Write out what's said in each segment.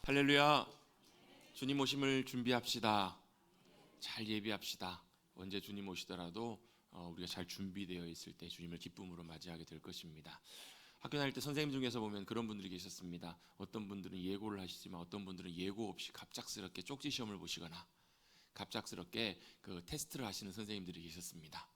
할렐루야. 주님 오심을 준비합시다. 잘 예비합시다. 언제 주님 오시더라도 우리가 잘 준비되어 있을 때 주님을 기쁨으로 맞이하게 될 것입니다. 학교 다닐 때 선생님 중에서 보면 그런 분들이 계셨습니다. 어떤 분들은 예고를 하시지만 어떤 분들은 예고 없이 갑작스럽게 쪽지 시험을 보시거나 갑작스럽게 그 테스트를 하시는 선생님들이 계셨습니다.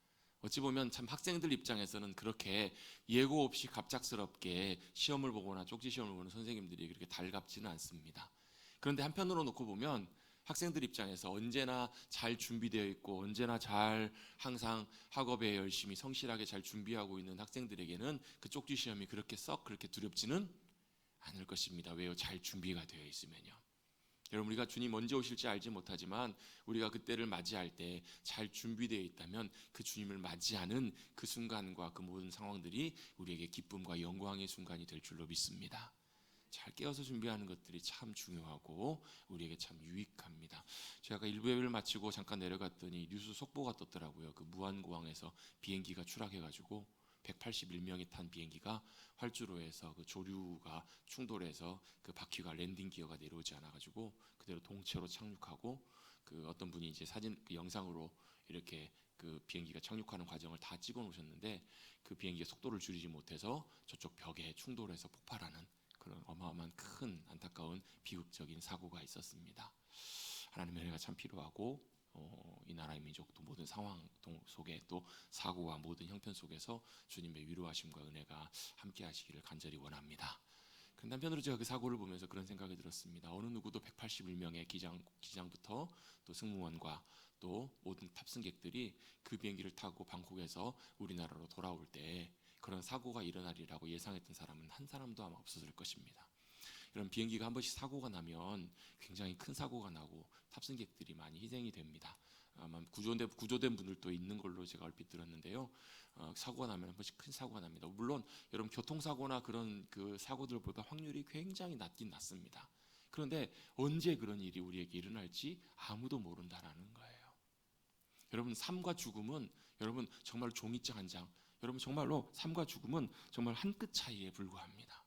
어찌 보면 참 학생들 입장에서는 그렇게 예고 없이 갑작스럽게 시험을 보거나 쪽지 시험을 보는 선생님들이 그렇게 달갑지는 않습니다. 그런데 한편으로 놓고 보면 학생들 입장에서 언제나 잘 준비되어 있고 언제나 잘 항상 학업에 열심히 성실하게 잘 준비하고 있는 학생들에게는 그 쪽지 시험이 그렇게 두렵지는 않을 것입니다. 왜요? 잘 준비가 되어 있으면요. 여러분, 우리가 주님 언제 오실지 알지 못하지만 우리가 그때를 맞이할 때 잘 준비되어 있다면 그 주님을 맞이하는 그 순간과 그 모든 상황들이 우리에게 기쁨과 영광의 순간이 될 줄로 믿습니다. 잘 깨어서 준비하는 것들이 참 중요하고 우리에게 참 유익합니다. 제가 일부 예배를 마치고 잠깐 내려갔더니 뉴스 속보가 떴더라고요. 그 무안공항에서 비행기가 추락해가지고 181명이 탄 비행기가 활주로에서 그 조류가 충돌해서 그 바퀴가 랜딩 기어가 내려오지 않아가지고 그대로 동체로 착륙하고, 그 어떤 분이 이제 사진 그 영상으로 이렇게 그 비행기가 착륙하는 과정을 다 찍어 놓으셨는데 그 비행기가 속도를 줄이지 못해서 저쪽 벽에 충돌해서 폭발하는 그런 어마어마한 큰 안타까운 비극적인 사고가 있었습니다. 하나님의 은혜가 참 필요하고 이 나라의 민족도 모든 상황 속에 또 사고와 모든 형편 속에서 주님의 위로하심과 은혜가 함께 하시기를 간절히 원합니다. 그런데 한편으로 제가 그 사고를 보면서 그런 생각이 들었습니다. 어느 누구도 181명의 기장부터 또 승무원과 또 모든 탑승객들이 그 비행기를 타고 방콕에서 우리나라로 돌아올 때 그런 사고가 일어나리라고 예상했던 사람은 한 사람도 아마 없었을 것입니다. 이런 비행기가 한 번씩 사고가 나면 굉장히 큰 사고가 나고 탑승객들이 많이 희생이 됩니다. 아마 구조된 분들도 있는 걸로 제가 얼핏 들었는데요. 사고가 나면 한 번씩 큰 사고가 납니다. 물론 여러분 교통사고나 그런 그 사고들보다 확률이 굉장히 낮긴 낮습니다. 그런데 언제 그런 일이 우리에게 일어날지 아무도 모른다라는 거예요. 여러분, 삶과 죽음은 여러분 정말 종이장 한 장, 여러분 정말로 삶과 죽음은 정말 한 끗 차이에 불과합니다.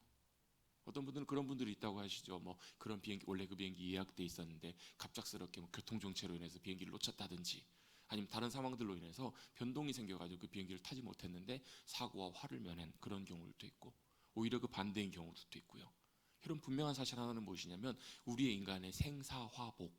어떤 분들은 그런 분들이 있다고 하시죠. 뭐 그런 비행기, 원래 그 비행기 예약돼 있었는데 갑작스럽게 뭐 교통 정체로 인해서 비행기를 놓쳤다든지 아니면 다른 상황들로 인해서 변동이 생겨가지고 그 비행기를 타지 못했는데 사고와 화를 면한 그런 경우도 있고, 오히려 그 반대인 경우도 있고요. 이런 분명한 사실 하나는 무엇이냐면 우리의 인간의 생사화복,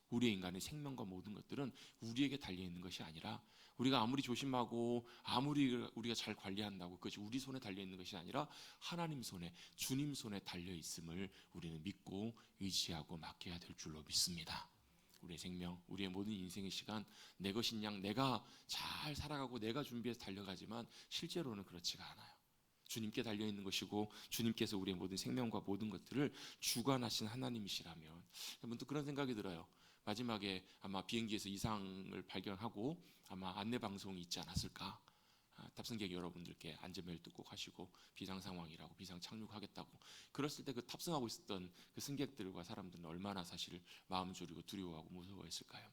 우리의 인간의 생명과 모든 것들은 우리에게 달려있는 것이 아니라, 우리가 아무리 조심하고 아무리 우리가 잘 관리한다고 그것이 우리 손에 달려있는 것이 아니라 하나님 손에, 주님 손에 달려있음을 우리는 믿고 의지하고 맡겨야 될 줄로 믿습니다. 우리의 생명, 우리의 모든 인생의 시간 내 것인 양 내가 잘 살아가고 내가 준비해서 달려가지만 실제로는 그렇지가 않아요. 주님께 달려있는 것이고 주님께서 우리의 모든 생명과 모든 것들을 주관하신 하나님이시라면 문득 그런 생각이 들어요. 마지막에 아마 비행기에서 이상을 발견하고 아마 안내 방송이 있지 않았을까. 탑승객 여러분들께 안전벨트 꼭 하시고 비상 상황이라고, 비상 착륙하겠다고. 그랬을 때 그 탑승하고 있었던 그 승객들과 사람들은 얼마나 사실 마음 졸이고 두려워하고 무서워했을까요?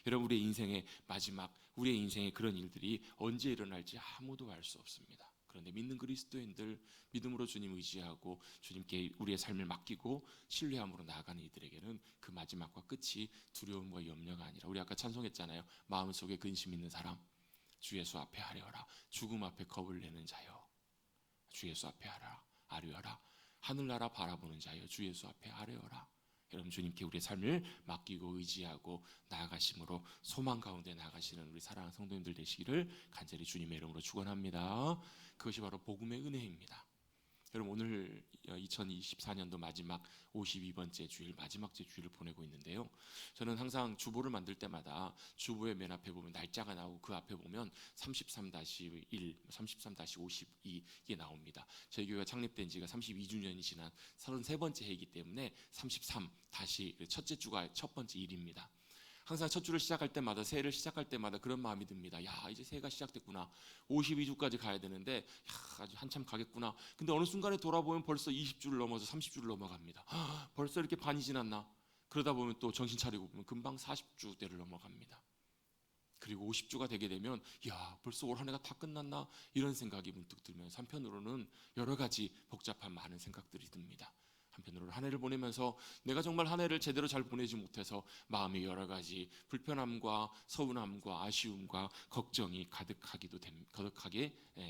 여러분, 우리의 인생의 마지막, 우리의 인생의 그런 일들이 언제 일어날지 아무도 알 수 없습니다. 그런데 믿는 그리스도인들, 믿음으로 주님 의지하고 주님께 우리의 삶을 맡기고 신뢰함으로 나아가는 이들에게는 그 마지막과 끝이 두려움과 염려가 아니라, 우리 아까 찬송했잖아요. 마음속에 근심 있는 사람 주 예수 앞에 아뢰어라. 죽음 앞에 겁을 내는 자여 주 예수 앞에 아뢰어라. 하늘나라 바라보는 자여 주 예수 앞에 아뢰어라. 여러분, 주님께 우리의 삶을 맡기고 의지하고 나아가심으로 소망 가운데 나아가시는 우리 사랑하는 성도님들 되시기를 간절히 주님의 이름으로 축원합니다. 그것이 바로 복음의 은혜입니다. 여러분, 오늘 2024년도 마지막 52번째 주일, 마지막 주일을 보내고 있는데요. 저는 항상 주보를 만들 때마다 주보의 맨 앞에 보면 날짜가 나오고 그 앞에 보면 33-1, 33-52 이게 나옵니다. 저희 교회가 창립된 지가 32주년이 지난 33번째 해이기 때문에 33 다시 첫째 주가 첫 번째 일입니다. 항상 첫 주를 시작할 때마다, 새해를 시작할 때마다 그런 마음이 듭니다. 야, 이제 새해가 시작됐구나. 52주까지 가야 되는데 아주 한참 가겠구나. 근데 어느 순간에 돌아보면 벌써 20주를 넘어서 30주를 넘어갑니다. 벌써 이렇게 반이 지났나? 그러다 보면 또 정신 차리고 보면 금방 40주대를 넘어갑니다. 그리고 50주가 되게 되면 야, 벌써 올 한 해가 다 끝났나? 이런 생각이 문득 들면서 한편으로는 여러 가지 복잡한 많은 생각들이 듭니다. 한편으로 한 해를 보내면서 내가 정말 한 해를 제대로 잘 보내지 못해서 마음에 여러 가지 불편함과 서운함과 아쉬움과 걱정이 가득하게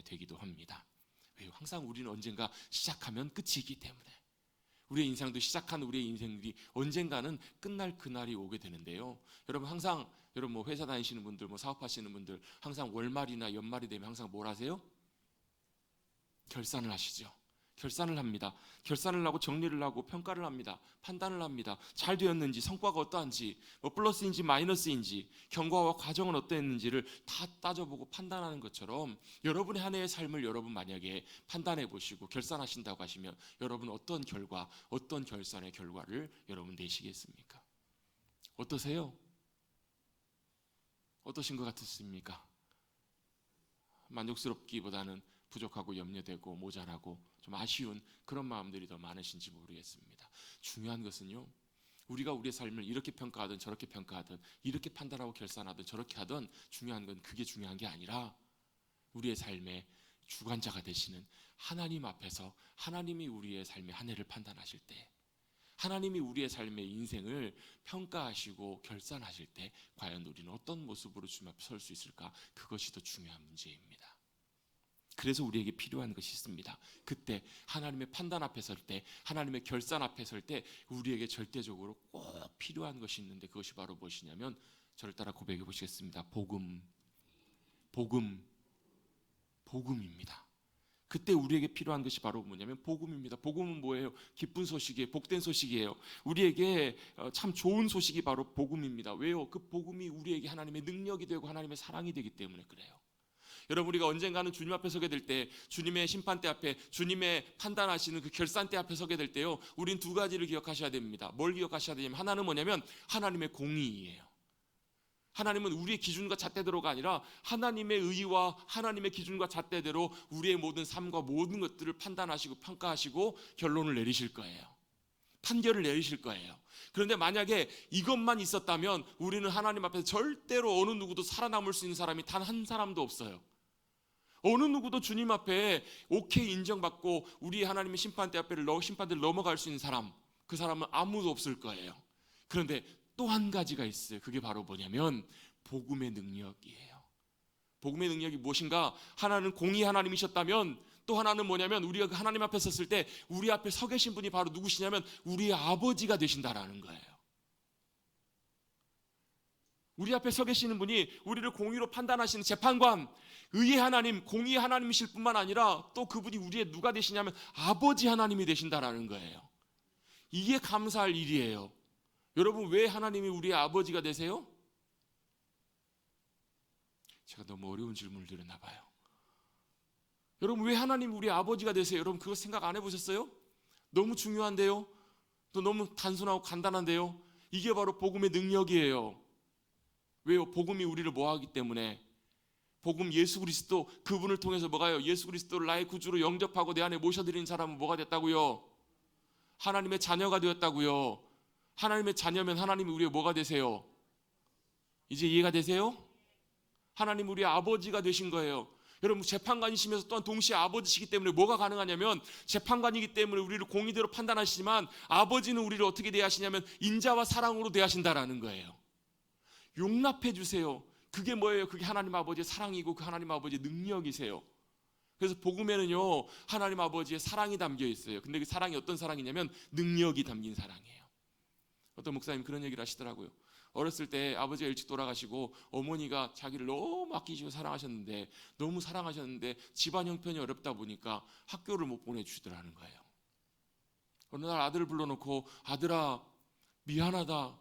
되기도 합니다. 왜요? 항상 우리는 언젠가 시작하면 끝이기 때문에. 우리의 인생도 시작한 우리의 인생들이 언젠가는 끝날 그날이 오게 되는데요. 여러분 항상 여러분 회사 다니시는 분들, 사업하시는 분들 항상 월말이나 연말이 되면 항상 뭘 하세요? 결산을 하시죠. 결산을 합니다. 결산을 하고 정리를 하고 평가를 합니다. 판단을 합니다. 잘 되었는지, 성과가 어떠한지, 플러스인지 마이너스인지, 경과와 과정은 어떠했는지를 다 따져보고 판단하는 것처럼 여러분의 한 해의 삶을 여러분 만약에 판단해 보시고 결산하신다고 하시면 여러분 어떤 결과, 어떤 결산의 결과를 여러분 내시겠습니까? 어떠세요? 어떠신 것 같으십니까? 만족스럽기보다는 부족하고 염려되고 모자라고 좀 아쉬운 그런 마음들이 더 많으신지 모르겠습니다. 중요한 것은요, 우리가 우리의 삶을 이렇게 평가하든 저렇게 평가하든 이렇게 판단하고 결산하든 저렇게 하든 중요한 건 그게 중요한 게 아니라 우리의 삶의 주관자가 되시는 하나님 앞에서 하나님이 우리의 삶의 한 해를 판단하실 때, 하나님이 우리의 삶의 인생을 평가하시고 결산하실 때 과연 우리는 어떤 모습으로 주님 앞에 설 수 있을까? 그것이 더 중요한 문제입니다. 그래서 우리에게 필요한 것이 있습니다. 그때 하나님의 판단 앞에 설 때, 하나님의 결산 앞에 설 때 우리에게 절대적으로 꼭 필요한 것이 있는데 그것이 바로 무엇이냐면 저를 따라 고백해 보시겠습니다. 복음입니다. 그때 우리에게 필요한 것이 바로 뭐냐면 복음입니다. 복음은 뭐예요? 기쁜 소식이에요. 복된 소식이에요. 우리에게 참 좋은 소식이 바로 복음입니다. 왜요? 그 복음이 우리에게 하나님의 능력이 되고 하나님의 사랑이 되기 때문에 그래요. 여러분 우리가 언젠가는 주님 앞에 서게 될 때, 주님의 심판대 앞에, 주님의 판단하시는 그 결산대 앞에 서게 될 때요, 우린 두 가지를 기억하셔야 됩니다. 뭘 기억하셔야 되냐면 하나는 뭐냐면 하나님의 공의예요. 하나님은 우리의 기준과 잣대대로가 아니라 하나님의 의와 하나님의 기준과 잣대대로 우리의 모든 삶과 모든 것들을 판단하시고 평가하시고 결론을 내리실 거예요. 판결을 내리실 거예요. 그런데 만약에 이것만 있었다면 우리는 하나님 앞에서 절대로 어느 누구도 살아남을 수 있는 사람이 단 한 사람도 없어요. 어느 누구도 주님 앞에 오케이 인정받고 우리 하나님의 심판대 앞에 심판대를 넘어갈 수 있는 사람, 그 사람은 아무도 없을 거예요. 그런데 또 한 가지가 있어요. 그게 바로 뭐냐면 복음의 능력이에요. 복음의 능력이 무엇인가? 하나는 공의 하나님이셨다면 또 하나는 뭐냐면 우리가 하나님 앞에 섰을 때 우리 앞에 서 계신 분이 바로 누구시냐면 우리의 아버지가 되신다라는 거예요. 우리 앞에 서 계시는 분이 우리를 공의로 판단하시는 재판관, 의의 하나님, 공의의 하나님이실 뿐만 아니라 또 그분이 우리의 누가 되시냐면 아버지 하나님이 되신다라는 거예요. 이게 감사할 일이에요. 여러분 왜 하나님이 우리의 아버지가 되세요? 제가 너무 어려운 질문을 드렸나 봐요. 여러분 왜 하나님이 우리의 아버지가 되세요? 여러분 그거 생각 안 해보셨어요? 너무 중요한데요? 또 너무 단순하고 간단한데요? 이게 바로 복음의 능력이에요. 왜요? 복음이 우리를 뭐하기 때문에, 복음 예수 그리스도 그분을 통해서 뭐가요? 예수 그리스도를 나의 구주로 영접하고 내 안에 모셔드리는 사람은 뭐가 됐다고요? 하나님의 자녀가 되었다고요. 하나님의 자녀면 하나님이 우리의 뭐가 되세요? 이제 이해가 되세요? 하나님 우리의 아버지가 되신 거예요. 여러분 재판관이시면서 또한 동시에 아버지시기 때문에 뭐가 가능하냐면 재판관이기 때문에 우리를 공의대로 판단하시지만 아버지는 우리를 어떻게 대하시냐면 인자와 사랑으로 대하신다라는 거예요. 용납해 주세요. 그게 뭐예요? 그게 하나님 아버지의 사랑이고 그 하나님 아버지의 능력이세요. 그래서 복음에는요 하나님 아버지의 사랑이 담겨 있어요. 근데 그 사랑이 어떤 사랑이냐면 능력이 담긴 사랑이에요. 어떤 목사님 그런 얘기를 하시더라고요. 어렸을 때 아버지가 일찍 돌아가시고 어머니가 자기를 너무 아끼시고 사랑하셨는데 너무 사랑하셨는데 집안 형편이 어렵다 보니까 학교를 못 보내주시더라는 거예요. 어느 날 아들을 불러놓고 아들아 미안하다.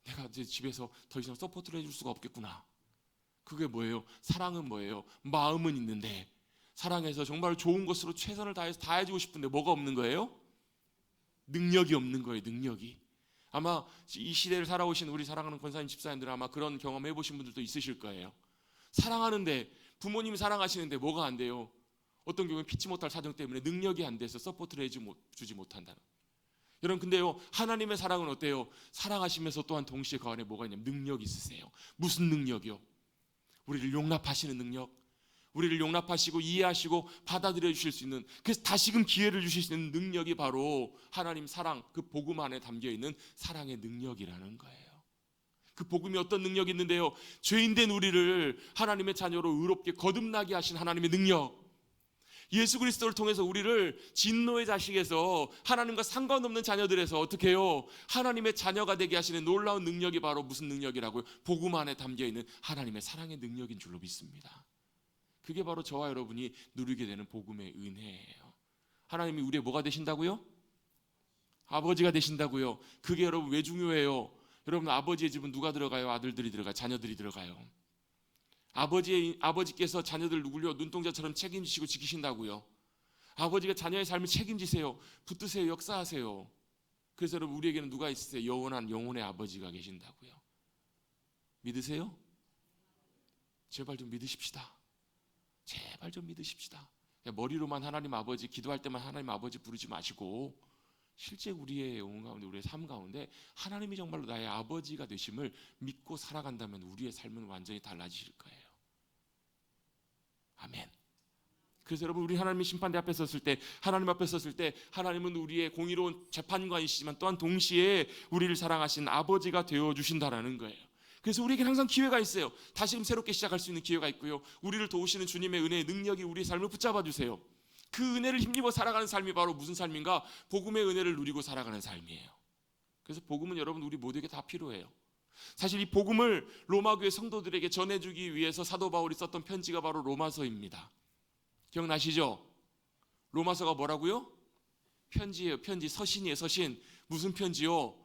내가 이제 집에서 더 이상 서포트를 해줄 수가 없겠구나. 그게 뭐예요? 사랑은 뭐예요? 마음은 있는데 사랑해서 정말 좋은 것으로 최선을 다해서 다 해주고 싶은데 뭐가 없는 거예요? 능력이 없는 거예요. 능력이. 아마 이 시대를 살아오신 우리 사랑하는 권사님 집사님들은 아마 그런 경험 해보신 분들도 있으실 거예요. 사랑하는데 부모님이 사랑하시는데 뭐가 안 돼요? 어떤 경우는 피치 못할 사정 때문에 능력이 안 돼서 서포트를 해주지 못한다는. 여러분 근데요 하나님의 사랑은 어때요? 사랑하시면서 또한 동시에 그 안에 뭐가 있냐면 능력이 있으세요. 무슨 능력이요? 우리를 용납하시는 능력, 우리를 용납하시고 이해하시고 받아들여 주실 수 있는, 그래서 다시금 기회를 주실 수 있는 능력이 바로 하나님 사랑, 그 복음 안에 담겨있는 사랑의 능력이라는 거예요. 그 복음이 어떤 능력이 있는데요, 죄인된 우리를 하나님의 자녀로 의롭게 거듭나게 하신 하나님의 능력, 예수 그리스도를 통해서 우리를 진노의 자식에서 하나님과 상관없는 자녀들에서 어떻게 해요? 하나님의 자녀가 되게 하시는 놀라운 능력이 바로 무슨 능력이라고요? 복음 안에 담겨있는 하나님의 사랑의 능력인 줄로 믿습니다. 그게 바로 저와 여러분이 누리게 되는 복음의 은혜예요. 하나님이 우리의 뭐가 되신다고요? 아버지가 되신다고요. 그게 여러분 왜 중요해요? 여러분, 아버지의 집은 누가 들어가요? 아들들이 들어가요? 자녀들이 들어가요? 아버지께서 자녀들 누굴요? 눈동자처럼 책임지시고 지키신다고요. 아버지가 자녀의 삶을 책임지세요. 붙드세요. 역사하세요. 그래서 여러분, 우리에게는 누가 있으세요? 영원한 영혼의 아버지가 계신다고요. 믿으세요? 제발 좀 믿으십시다. 제발 좀 믿으십시다. 머리로만 하나님 아버지, 기도할 때만 하나님 아버지 부르지 마시고 실제 우리의 영혼 가운데, 우리의 삶 가운데 하나님이 정말로 나의 아버지가 되심을 믿고 살아간다면 우리의 삶은 완전히 달라지실 거예요. 아멘. 그래서 여러분, 우리 하나님의 심판대 앞에 섰을 때, 하나님 앞에 섰을 때 하나님은 우리의 공의로운 재판관이시지만 또한 동시에 우리를 사랑하신 아버지가 되어주신다라는 거예요. 그래서 우리에게 항상 기회가 있어요. 다시금 새롭게 시작할 수 있는 기회가 있고요, 우리를 도우시는 주님의 은혜의 능력이 우리의 삶을 붙잡아 주세요. 그 은혜를 힘입어 살아가는 삶이 바로 무슨 삶인가? 복음의 은혜를 누리고 살아가는 삶이에요. 그래서 복음은 여러분, 우리 모두에게 다 필요해요. 사실 이 복음을 로마 교회 성도들에게 전해주기 위해서 사도 바울이 썼던 편지가 바로 로마서입니다. 기억나시죠? 로마서가 뭐라고요? 편지예요. 편지, 서신이에요. 서신. 무슨 편지요?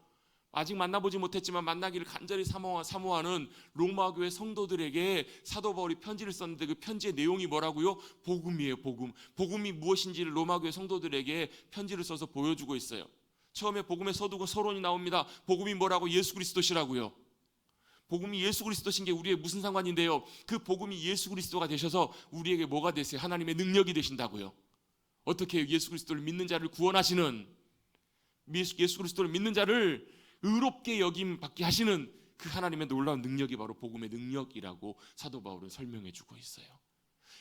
아직 만나보지 못했지만 만나기를 간절히 사모하는 로마 교회 성도들에게 사도 바울이 편지를 썼는데, 그 편지의 내용이 뭐라고요? 복음이에요. 복음. 복음이 무엇인지를 로마 교회 성도들에게 편지를 써서 보여주고 있어요. 처음에 복음의 서론이 나옵니다. 복음이 뭐라고? 예수 그리스도시라고요. 복음이 예수 그리스도신 게 우리의 무슨 상관인데요? 그 복음이 예수 그리스도가 되셔서 우리에게 뭐가 되세요? 하나님의 능력이 되신다고요. 어떻게 해요? 예수 그리스도를 믿는 자를 구원하시는, 예수 그리스도를 믿는 자를 의롭게 여김 받게 하시는 그 하나님의 놀라운 능력이 바로 복음의 능력이라고 사도 바울은 설명해 주고 있어요.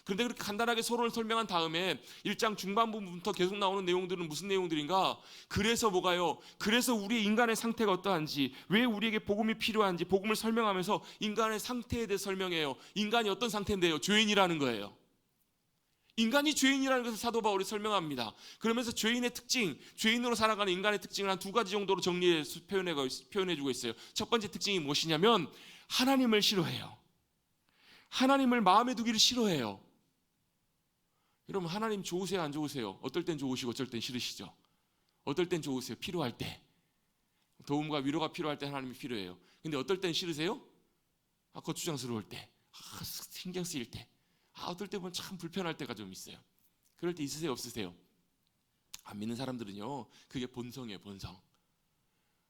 그런데 그렇게 간단하게 서론을 설명한 다음에 1장 중반부부터 계속 나오는 내용들은 무슨 내용들인가? 그래서 뭐가요? 그래서 우리의 인간의 상태가 어떠한지, 왜 우리에게 복음이 필요한지 복음을 설명하면서 인간의 상태에 대해 설명해요. 인간이 어떤 상태인데요? 죄인이라는 거예요. 인간이 죄인이라는 것을 사도 바울이 설명합니다. 그러면서 죄인의 특징, 죄인으로 살아가는 인간의 특징을 한 2가지 정도로 정리해서 표현해주고 있어요. 첫 번째 특징이 무엇이냐면 하나님을 싫어해요. 하나님을 마음에 두기를 싫어해요. 여러분, 하나님 좋으세요? 안 좋으세요? 어떨 땐 좋으시고 어떨 땐 싫으시죠? 어떨 땐 좋으세요? 필요할 때, 도움과 위로가 필요할 때 하나님이 필요해요. 근데 어떨 땐 싫으세요? 거추장스러울 때, 신경 쓰일 때, 어떨 때 보면 참 불편할 때가 좀 있어요. 그럴 때 있으세요? 없으세요? 안 믿는 사람들은요, 그게 본성이에요. 본성.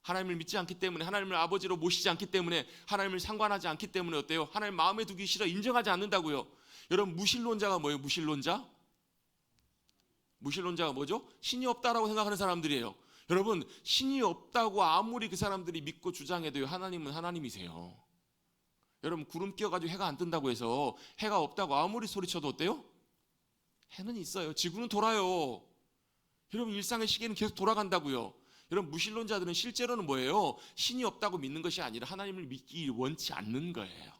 하나님을 믿지 않기 때문에, 하나님을 아버지로 모시지 않기 때문에, 하나님을 상관하지 않기 때문에 어때요? 하나님 마음에 두기 싫어, 인정하지 않는다고요. 여러분, 무신론자가 뭐예요? 무신론자? 무신론자가 뭐죠? 신이 없다라고 생각하는 사람들이에요. 여러분, 신이 없다고 아무리 그 사람들이 믿고 주장해도요, 하나님은 하나님이세요. 여러분, 구름 끼어가지고 해가 안 뜬다고 해서 해가 없다고 아무리 소리쳐도 어때요? 해는 있어요. 지구는 돌아요. 여러분, 일상의 시계는 계속 돌아간다고요. 여러분, 무신론자들은 실제로는 뭐예요? 신이 없다고 믿는 것이 아니라 하나님을 믿기 원치 않는 거예요.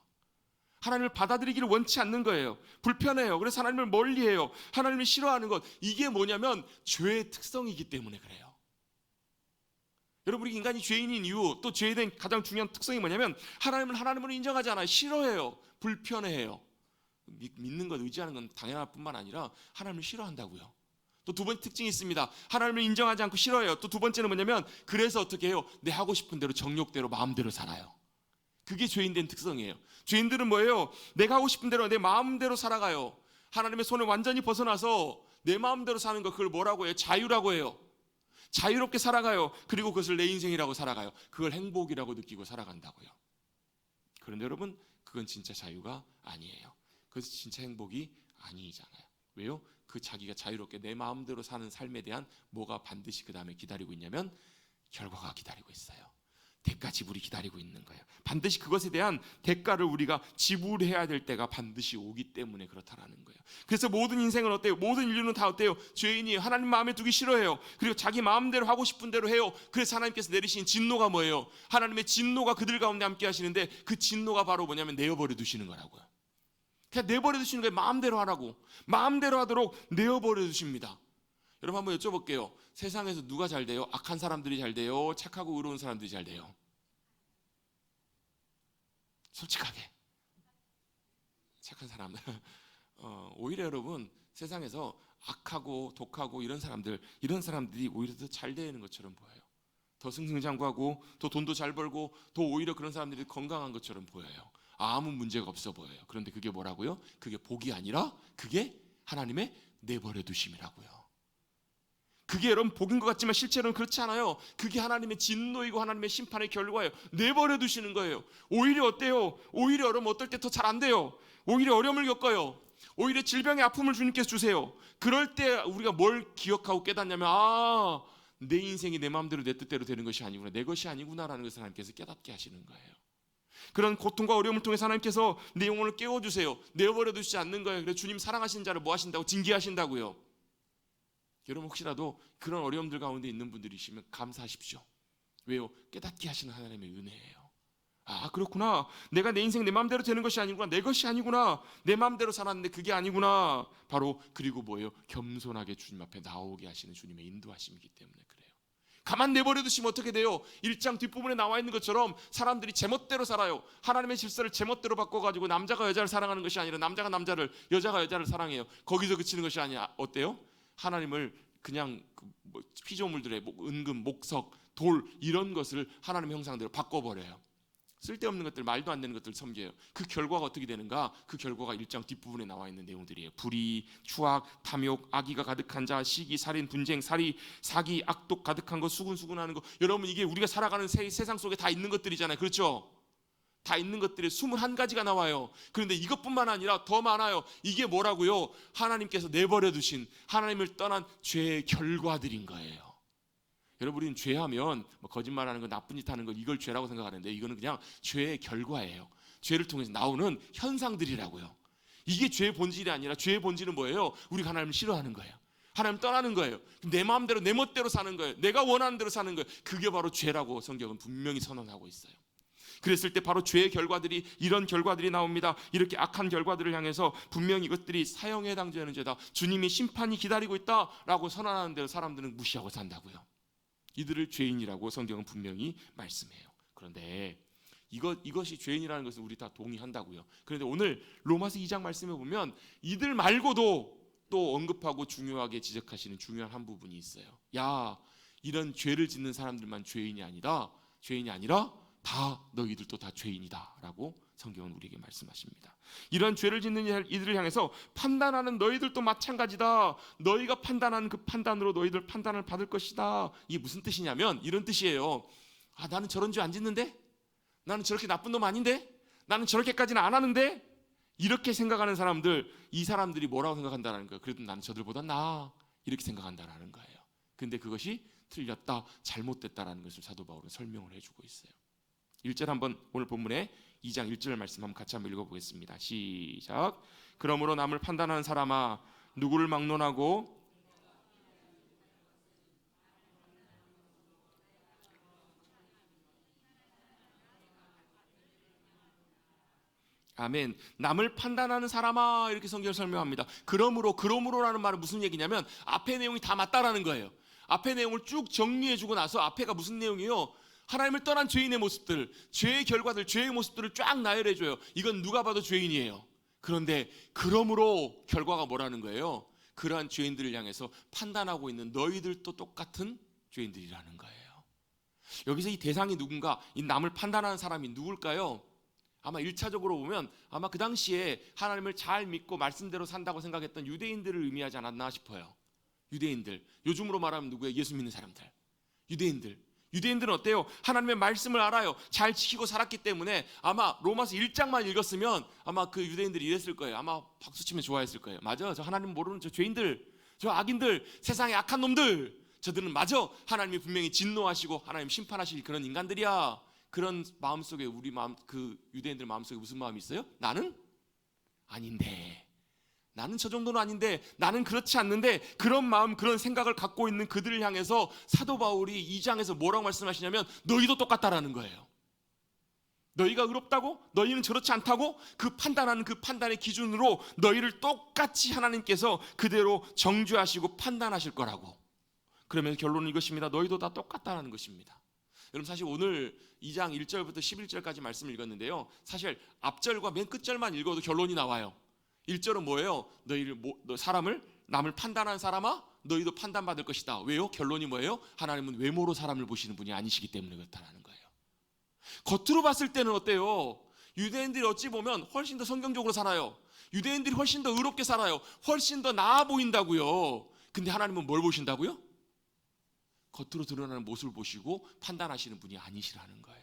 하나님을 받아들이기를 원치 않는 거예요. 불편해요. 그래서 하나님을 멀리해요. 하나님을 싫어하는 것, 이게 뭐냐면 죄의 특성이기 때문에 그래요. 여러분, 우리 인간이 죄인인 이유, 또 죄에 대한 가장 중요한 특성이 뭐냐면 하나님을 하나님으로 인정하지 않아요. 싫어해요. 불편해해요. 믿는 것, 의지하는 건 당연할 뿐만 아니라 하나님을 싫어한다고요. 또 2번째 특징이 있습니다. 하나님을 인정하지 않고 싫어해요. 또 2번째는 뭐냐면 그래서 어떻게 해요? 내 하고 싶은 대로, 정욕대로, 마음대로 살아요. 그게 죄인된 특성이에요. 죄인들은 뭐예요? 내가 하고 싶은 대로, 내 마음대로 살아가요. 하나님의 손을 완전히 벗어나서 내 마음대로 사는 거, 그걸 뭐라고 해요? 자유라고 해요. 자유롭게 살아가요. 그리고 그것을 내 인생이라고 살아가요. 그걸 행복이라고 느끼고 살아간다고요. 그런데 여러분, 그건 진짜 자유가 아니에요. 그래서 진짜 행복이 아니잖아요. 왜요? 그 자기가 자유롭게 내 마음대로 사는 삶에 대한 뭐가 반드시 그 다음에 기다리고 있냐면 결과가 기다리고 있어요. 대가 지불이 기다리고 있는 거예요. 반드시 그것에 대한 대가를 우리가 지불해야 될 때가 반드시 오기 때문에 그렇다라는 거예요. 그래서 모든 인생은 어때요? 모든 인류는 다 어때요? 죄인이 하나님 마음에 두기 싫어해요. 그리고 자기 마음대로 하고 싶은 대로 해요. 그래서 하나님께서 내리신 진노가 뭐예요? 하나님의 진노가 그들 가운데 함께 하시는데 그 진노가 바로 뭐냐면 내어버려 두시는 거라고요. 그냥 내버려 두시는 거예요. 마음대로 하라고. 마음대로 하도록 내어버려 두십니다. 여러분 한번 여쭤볼게요. 세상에서 누가 잘 돼요? 악한 사람들이 잘 돼요? 착하고 의로운 사람들이 잘 돼요? 솔직하게 착한 사람들. 오히려 여러분 세상에서 악하고 독하고 이런 사람들이 오히려 더 잘 되는 것처럼 보여요. 더 승승장구하고 더 돈도 잘 벌고 더 오히려 그런 사람들이 건강한 것처럼 보여요. 아무 문제가 없어 보여요. 그런데 그게 뭐라고요? 그게 복이 아니라 그게 하나님의 내버려 두심이라고요. 그게 여러분 복인 것 같지만 실제로는 그렇지 않아요. 그게 하나님의 진노이고 하나님의 심판의 결과예요. 내버려 두시는 거예요. 오히려 어때요? 오히려 여러분 어떨 때 더 잘 안 돼요. 오히려 어려움을 겪어요. 오히려 질병의 아픔을 주님께서 주세요. 그럴 때 우리가 뭘 기억하고 깨닫냐면 내 인생이 내 마음대로 내 뜻대로 되는 것이 아니구나. 내 것이 아니구나라는 것을 하나님께서 깨닫게 하시는 거예요. 그런 고통과 어려움을 통해서 하나님께서 내 영혼을 깨워주세요. 내버려 두시지 않는 거예요. 그래서 주님 사랑하시는 자를 뭐 하신다고? 징계하신다고요. 여러분 혹시라도 그런 어려움들 가운데 있는 분들이시면 감사하십시오. 왜요? 깨닫게 하시는 하나님의 은혜예요. 그렇구나. 내가 내 인생 내 마음대로 되는 것이 아니구나. 내 것이 아니구나. 내 마음대로 살았는데 그게 아니구나. 바로 그리고 뭐예요? 겸손하게 주님 앞에 나오게 하시는 주님의 인도하심이기 때문에 그래요. 가만 내버려 두시면 어떻게 돼요? 1장 뒷부분에 나와 있는 것처럼 사람들이 제멋대로 살아요. 하나님의 질서를 제멋대로 바꿔가지고 남자가 여자를 사랑하는 것이 아니라 남자가 남자를, 여자가 여자를 사랑해요. 거기서 그치는 것이 아니야. 어때요? 하나님을 그냥 피조물들의 은금, 목석, 돌 이런 것을 하나님의 형상대로 바꿔버려요. 쓸데없는 것들, 말도 안 되는 것들을 섬겨요. 그 결과가 어떻게 되는가? 그 결과가 1장 뒷부분에 나와 있는 내용들이에요. 불의, 추악, 탐욕, 악의가 가득한 자, 시기, 살인, 분쟁, 살이, 사기, 악독 가득한 거, 수군수군하는 거. 여러분 이게 우리가 살아가는 세상 속에 다 있는 것들이잖아요. 그렇죠? 다 있는 것들이 21가지가 나와요. 그런데 이것뿐만 아니라 더 많아요. 이게 뭐라고요? 하나님께서 내버려 두신, 하나님을 떠난 죄의 결과들인 거예요. 여러분 우리는 죄하면 거짓말하는 거, 나쁜 짓 하는 거 이걸 죄라고 생각하는데 이거는 그냥 죄의 결과예요. 죄를 통해서 나오는 현상들이라고요. 이게 죄의 본질이 아니라 죄의 본질은 뭐예요? 우리가 하나님을 싫어하는 거예요. 하나님 떠나는 거예요. 내 마음대로 내 멋대로 사는 거예요. 내가 원하는 대로 사는 거예요. 그게 바로 죄라고 성경은 분명히 선언하고 있어요. 그랬을 때 바로 죄의 결과들이, 이런 결과들이 나옵니다. 이렇게 악한 결과들을 향해서 분명히 이것들이 사형에 해당되는 죄다, 주님이 심판이 기다리고 있다라고 선언하는 대로 사람들은 무시하고 산다고요. 이들을 죄인이라고 성경은 분명히 말씀해요. 그런데 이것이 죄인이라는 것을 우리 다 동의한다고요. 그런데 오늘 로마서 2장 말씀에 보면 이들 말고도 또 언급하고 중요하게 지적하시는 중요한 한 부분이 있어요. 이런 죄를 짓는 사람들만 죄인이 아니라 다 너희들도 다 죄인이다 라고 성경은 우리에게 말씀하십니다. 이런 죄를 짓는 이들을 향해서 판단하는 너희들도 마찬가지다. 너희가 판단하는 그 판단으로 너희들 판단을 받을 것이다. 이게 무슨 뜻이냐면 이런 뜻이에요. 나는 저런 죄 안 짓는데? 나는 저렇게 나쁜 놈 아닌데? 나는 저렇게까지는 안 하는데? 이렇게 생각하는 사람들, 이 사람들이 뭐라고 생각한다는 거예요? 그래도 나는 저들보다 나아, 이렇게 생각한다는 거예요. 근데 그것이 틀렸다, 잘못됐다라는 것을 사도 바울은 설명을 해주고 있어요. 1절 한번 오늘 본문에 2장 1절 말씀 한번 같이 한번 읽어보겠습니다. 시작. 그러므로 남을 판단하는 사람아, 누구를 막론하고 아멘. 남을 판단하는 사람아, 이렇게 성경을 설명합니다. 그러므로라는 말은 무슨 얘기냐면 앞에 내용이 다 맞다라는 거예요. 앞에 내용을 쭉 정리해주고 나서 앞에가 무슨 내용이요? 하나님을 떠난 죄인의 모습들, 죄의 결과들, 죄의 모습들을 쫙 나열해줘요. 이건 누가 봐도 죄인이에요. 그런데 그러므로 결과가 뭐라는 거예요? 그러한 죄인들을 향해서 판단하고 있는 너희들도 똑같은 죄인들이라는 거예요. 여기서 이 대상이 누군가, 이 남을 판단하는 사람이 누굴까요? 아마 1차적으로 보면 아마 그 당시에 하나님을 잘 믿고 말씀대로 산다고 생각했던 유대인들을 의미하지 않았나 싶어요. 유대인들, 요즘으로 말하면 누구예요? 예수 믿는 사람들. 유대인들은 어때요? 하나님의 말씀을 알아요. 잘 지키고 살았기 때문에 아마 로마서 1장만 읽었으면 아마 그 유대인들이 이랬을 거예요. 아마 박수치면 좋아했을 거예요. 맞아, 저 하나님 모르는 저 죄인들, 저 악인들, 세상의 악한 놈들, 저들은 맞아, 하나님이 분명히 진노하시고 하나님 심판하실 그런 인간들이야. 그런 마음속에 우리 마음, 그 유대인들 마음속에 무슨 마음이 있어요? 나는 아닌데, 나는 저 정도는 아닌데, 나는 그렇지 않는데, 그런 마음, 그런 생각을 갖고 있는 그들을 향해서 사도 바울이 2장에서 뭐라고 말씀하시냐면 너희도 똑같다라는 거예요. 너희가 의롭다고? 너희는 저렇지 않다고? 그 판단하는 그 판단의 기준으로 너희를 똑같이 하나님께서 그대로 정죄하시고 판단하실 거라고. 그러면 결론은 이것입니다. 너희도 다 똑같다는 것입니다. 여러분, 사실 오늘 2장 1절부터 11절까지 말씀을 읽었는데요, 사실 앞절과 맨 끝절만 읽어도 결론이 나와요. 1절은 뭐예요? 남을 판단한 사람아, 너희도 판단받을 것이다. 왜요? 결론이 뭐예요? 하나님은 외모로 사람을 보시는 분이 아니시기 때문에 그렇다는 거예요. 겉으로 봤을 때는 어때요? 유대인들이 어찌 보면 훨씬 더 성경적으로 살아요. 유대인들이 훨씬 더 의롭게 살아요. 훨씬 더 나아 보인다고요. 근데 하나님은 뭘 보신다고요? 겉으로 드러나는 모습을 보시고 판단하시는 분이 아니시라는 거예요.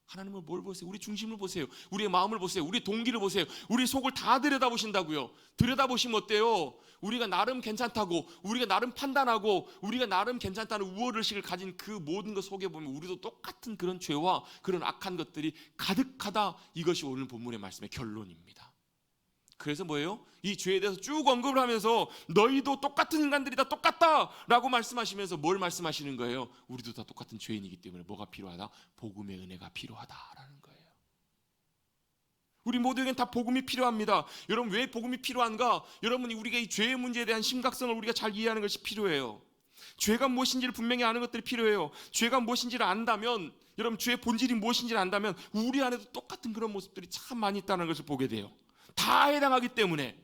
하나님은 뭘 보세요? 우리 중심을 보세요. 우리의 마음을 보세요. 우리 동기를 보세요. 우리 속을 다 들여다보신다고요. 들여다보시면 어때요? 우리가 나름 괜찮다고, 우리가 나름 판단하고, 우리가 나름 괜찮다는 우월의식을 가진 그 모든 것 속에 보면 우리도 똑같은 그런 죄와 그런 악한 것들이 가득하다. 이것이 오늘 본문의 말씀의 결론입니다. 그래서 뭐예요? 이 죄에 대해서 쭉 언급을 하면서 너희도 똑같은 인간들이다, 똑같다라고 말씀하시면서 뭘 말씀하시는 거예요? 우리도 다 똑같은 죄인이기 때문에 뭐가 필요하다? 복음의 은혜가 필요하다라는 거예요. 우리 모두에겐 다 복음이 필요합니다. 여러분, 왜 복음이 필요한가? 여러분이 우리가 이 죄의 문제에 대한 심각성을 우리가 잘 이해하는 것이 필요해요. 죄가 무엇인지를 분명히 아는 것들이 필요해요. 죄가 무엇인지를 안다면, 여러분, 죄의 본질이 무엇인지를 안다면 우리 안에도 똑같은 그런 모습들이 참 많이 있다는 것을 보게 돼요. 다 해당하기 때문에.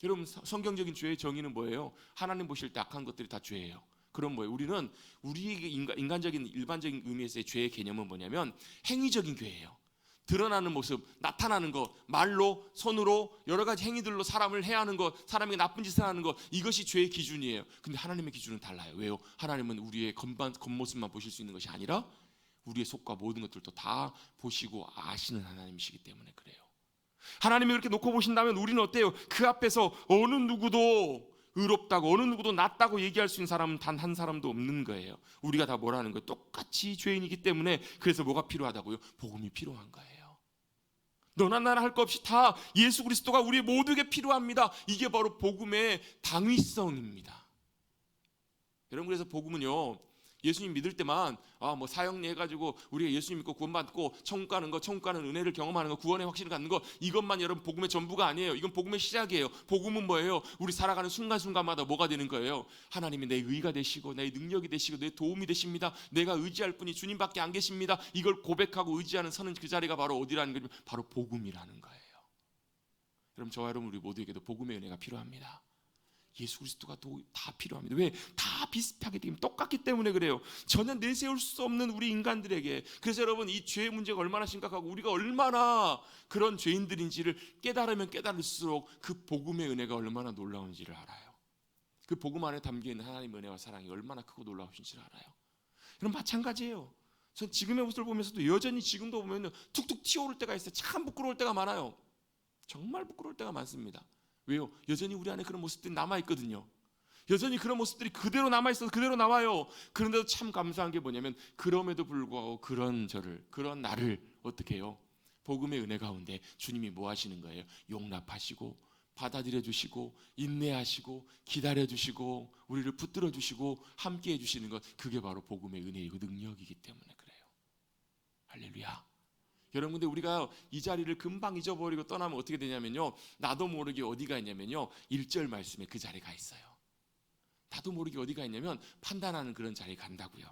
여러분, 성경적인 죄의 정의는 뭐예요? 하나님 보실 때 악한 것들이 다 죄예요. 그럼 뭐예요? 우리는 우리에게 인간적인 일반적인 의미에서의 죄의 개념은 뭐냐면 행위적인 죄예요. 드러나는 모습, 나타나는 것, 말로, 손으로, 여러 가지 행위들로 사람을 해하는 것, 사람에게 나쁜 짓을 하는 것, 이것이 죄의 기준이에요. 근데 하나님의 기준은 달라요. 왜요? 하나님은 우리의 겉모습만 보실 수 있는 것이 아니라 우리의 속과 모든 것들도 다 보시고 아시는 하나님이시기 때문에 그래요. 하나님이 그렇게 놓고 보신다면 우리는 어때요? 그 앞에서 어느 누구도 의롭다고, 어느 누구도 낫다고 얘기할 수 있는 사람은 단 한 사람도 없는 거예요. 우리가 다 뭐라는 거예요? 똑같이 죄인이기 때문에. 그래서 뭐가 필요하다고요? 복음이 필요한 거예요. 너나 나나 할 것 없이 다 예수 그리스도가 우리 모두에게 필요합니다. 이게 바로 복음의 당위성입니다. 여러분, 그래서 복음은요, 예수님 믿을 때만 뭐 사형리 해가지고 우리가 예수님 믿고 구원받고 천국 가는 거, 천국 가는 은혜를 경험하는 거, 구원의 확신을 갖는 거, 이것만 여러분 복음의 전부가 아니에요. 이건 복음의 시작이에요. 복음은 뭐예요? 우리 살아가는 순간순간마다 뭐가 되는 거예요? 하나님이 내 의가 되시고 내 능력이 되시고 내 도움이 되십니다. 내가 의지할 분이 주님밖에 안 계십니다. 이걸 고백하고 의지하는 서는 그 자리가 바로 어디라는 거예요? 바로 복음이라는 거예요. 여러분, 저와 여러분 우리 모두에게도 복음의 은혜가 필요합니다. 예수 그리스도가 다 필요합니다. 왜? 다 비슷하게 되면 똑같기 때문에 그래요. 전혀 내세울 수 없는 우리 인간들에게. 그래서 여러분, 이 죄의 문제가 얼마나 심각하고 우리가 얼마나 그런 죄인들인지를 깨달으면 깨달을수록 그 복음의 은혜가 얼마나 놀라운지를 알아요. 그 복음 안에 담겨있는 하나님의 은혜와 사랑이 얼마나 크고 놀라우신지를 알아요. 여러분, 마찬가지예요. 전 지금의 모습을 보면서도 여전히 지금도 보면 툭툭 튀어오를 때가 있어요. 참 부끄러울 때가 많아요. 정말 부끄러울 때가 많습니다. 왜요? 여전히 우리 안에 그런 모습들이 남아있거든요. 여전히 그런 모습들이 그대로 남아있어서 그대로 나와요. 그런데도 참 감사한 게 뭐냐면 그럼에도 불구하고 그런 나를 어떻게 해요? 복음의 은혜 가운데 주님이 뭐 하시는 거예요? 용납하시고 받아들여 주시고 인내하시고 기다려 주시고 우리를 붙들어 주시고 함께 해 주시는 것, 그게 바로 복음의 은혜이고 능력이기 때문에 그래요. 할렐루야. 여러분, 근데 우리가 이 자리를 금방 잊어버리고 떠나면 어떻게 되냐면요, 나도 모르게 어디가 있냐면요, 1절 말씀에 그 자리가 있어요. 나도 모르게 어디가 있냐면 판단하는 그런 자리에 간다고요.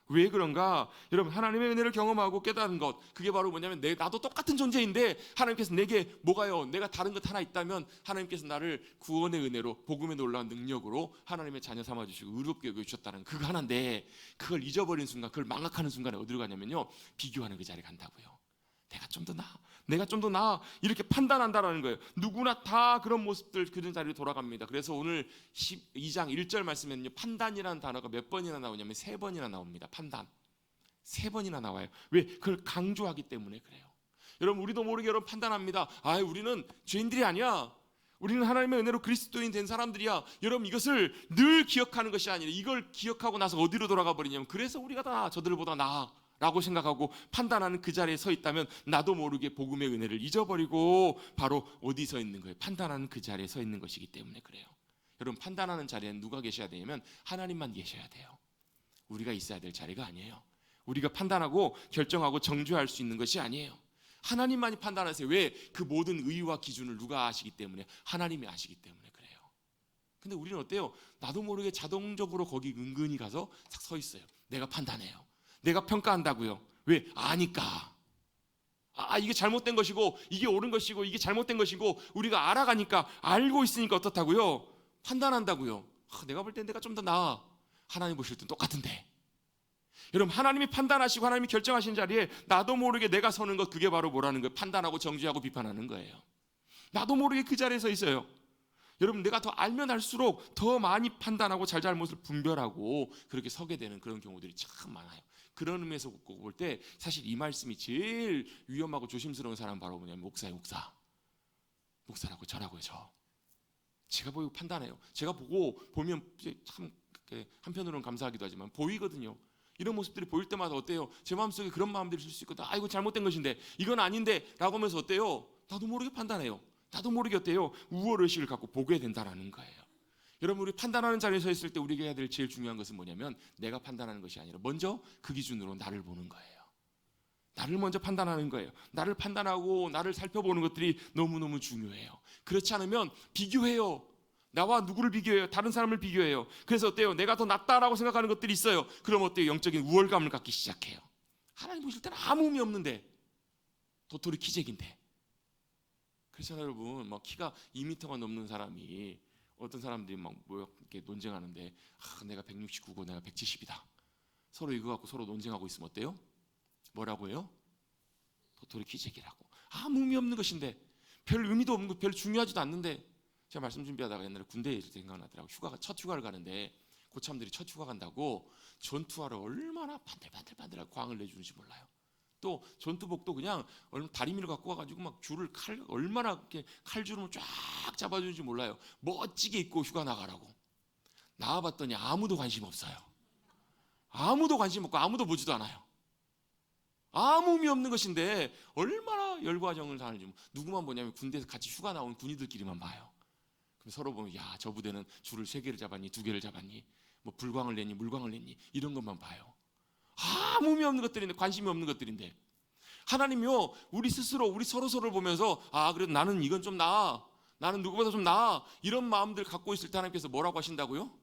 왜 그런가? 여러분, 하나님의 은혜를 경험하고 깨달은 것, 그게 바로 뭐냐면 나도 똑같은 존재인데 하나님께서 내게 뭐가요? 내가 다른 것 하나 있다면 하나님께서 나를 구원의 은혜로, 복음의 놀라운 능력으로 하나님의 자녀 삼아주시고 의롭게 여겨주셨다는 그거 하나인데, 그걸 잊어버린 순간, 그걸 망각하는 순간에 어디로 가냐면요, 비교하는 그 자리에 간다고요. 내가 좀 더 나아 이렇게 판단한다라는 거예요. 누구나 다 그런 모습들, 그런 자리로 돌아갑니다. 그래서 오늘 12장 1절 말씀에는요, 판단이라는 단어가 몇 번이나 나오냐면 3번이나 나옵니다. 판단 3번이나 나와요. 왜? 그걸 강조하기 때문에 그래요. 여러분, 우리도 모르게 여러분 판단합니다. 우리는 죄인들이 아니야, 우리는 하나님의 은혜로 그리스도인 된 사람들이야. 여러분, 이것을 늘 기억하는 것이 아니라 이걸 기억하고 나서 어디로 돌아가 버리냐면, 그래서 우리가 다 저들보다 나아 라고 생각하고 판단하는 그 자리에 서 있다면 나도 모르게 복음의 은혜를 잊어버리고 바로 어디 서 있는 거예요? 판단하는 그 자리에 서 있는 것이기 때문에 그래요. 여러분, 판단하는 자리에는 누가 계셔야 되냐면 하나님만 계셔야 돼요. 우리가 있어야 될 자리가 아니에요. 우리가 판단하고 결정하고 정죄할 수 있는 것이 아니에요. 하나님만이 판단하세요. 왜? 그 모든 의와 기준을 누가 아시기 때문에? 하나님이 아시기 때문에 그래요. 근데 우리는 어때요? 나도 모르게 자동적으로 거기 은근히 가서 서 있어요. 내가 판단해요. 내가 평가한다고요. 왜? 아니까. 이게 잘못된 것이고 이게 옳은 것이고 이게 잘못된 것이고 우리가 알아가니까, 알고 있으니까 어떻다고요? 판단한다고요. 내가 볼 땐 내가 좀 더 나아. 하나님 보실 땐 똑같은데. 여러분, 하나님이 판단하시고 하나님이 결정하신 자리에 나도 모르게 내가 서는 것, 그게 바로 뭐라는 거예요? 판단하고 정죄하고 비판하는 거예요. 나도 모르게 그 자리에 서 있어요. 여러분, 내가 더 알면 알수록 더 많이 판단하고 잘잘못을 분별하고 그렇게 서게 되는 그런 경우들이 참 많아요. 그런 의미에서 볼 때 사실 이 말씀이 제일 위험하고 조심스러운 사람 바로 뭐냐면 목사예요. 목사라고 저라고요. 제가 보고 판단해요. 제가 보면 참 한편으로는 감사하기도 하지만 보이거든요. 이런 모습들이 보일 때마다 어때요? 제 마음속에 그런 마음들이 있을 수 있거든. 이거 잘못된 것인데, 이건 아닌데 라고 하면서 어때요? 나도 모르게 판단해요. 나도 모르게 어때요? 우월의식을 갖고 보게 된다는 거예요. 여러분, 우리 판단하는 자리에 서 있을 때 우리가 해야 될 제일 중요한 것은 뭐냐면 내가 판단하는 것이 아니라 먼저 그 기준으로 나를 보는 거예요. 나를 먼저 판단하는 거예요. 나를 판단하고 나를 살펴보는 것들이 너무너무 중요해요. 그렇지 않으면 비교해요. 나와 누구를 비교해요? 다른 사람을 비교해요. 그래서 어때요? 내가 더 낫다라고 생각하는 것들이 있어요. 그럼 어때요? 영적인 우월감을 갖기 시작해요. 하나님 보실 때는 아무 의미 없는데, 도토리 키재기인데. 그래서 여러분, 키가 2m가 넘는 사람이, 어떤 사람들이 이렇게 논쟁하는데, 내가 169고 내가 170이다. 서로 이거 갖고 서로 논쟁하고 있으면 어때요? 뭐라고 해요? 도토리 키재기라고. 아무 의미 없는 것인데, 별 의미도 없는 거, 별 중요하지도 않는데. 제가 말씀 준비하다가 옛날에 군대에 있을 때 생각나더라고요. 첫 휴가를 가는데 고참들이 첫 휴가 간다고 전투화를 얼마나 반들반들반들하고 광을 내주는지 몰라요. 또 전투복도 그냥 다리미를 갖고 와가지고 줄을 얼마나 이렇게 칼주름을 쫙 잡아주는지 몰라요. 멋지게 입고 휴가 나가라고. 나와봤더니 아무도 관심 없어요. 아무도 관심 없고 아무도 보지도 않아요. 아무 의미 없는 것인데 얼마나 열과정을 다는지. 누구만 보냐면 군대에서 같이 휴가 나온 군인들끼리만 봐요. 그럼 서로 보면, 야, 저 부대는 줄을 3개를 잡았니, 2개를 잡았니, 불광을 냈니, 물광을 냈니, 이런 것만 봐요. 아무 의미 없는 것들인데, 관심이 없는 것들인데, 하나님이요, 우리 스스로, 우리 서로를 보면서 그래도 나는 이건 좀 나아, 나는 누구보다 좀 나아, 이런 마음들 갖고 있을 때 하나님께서 뭐라고 하신다고요?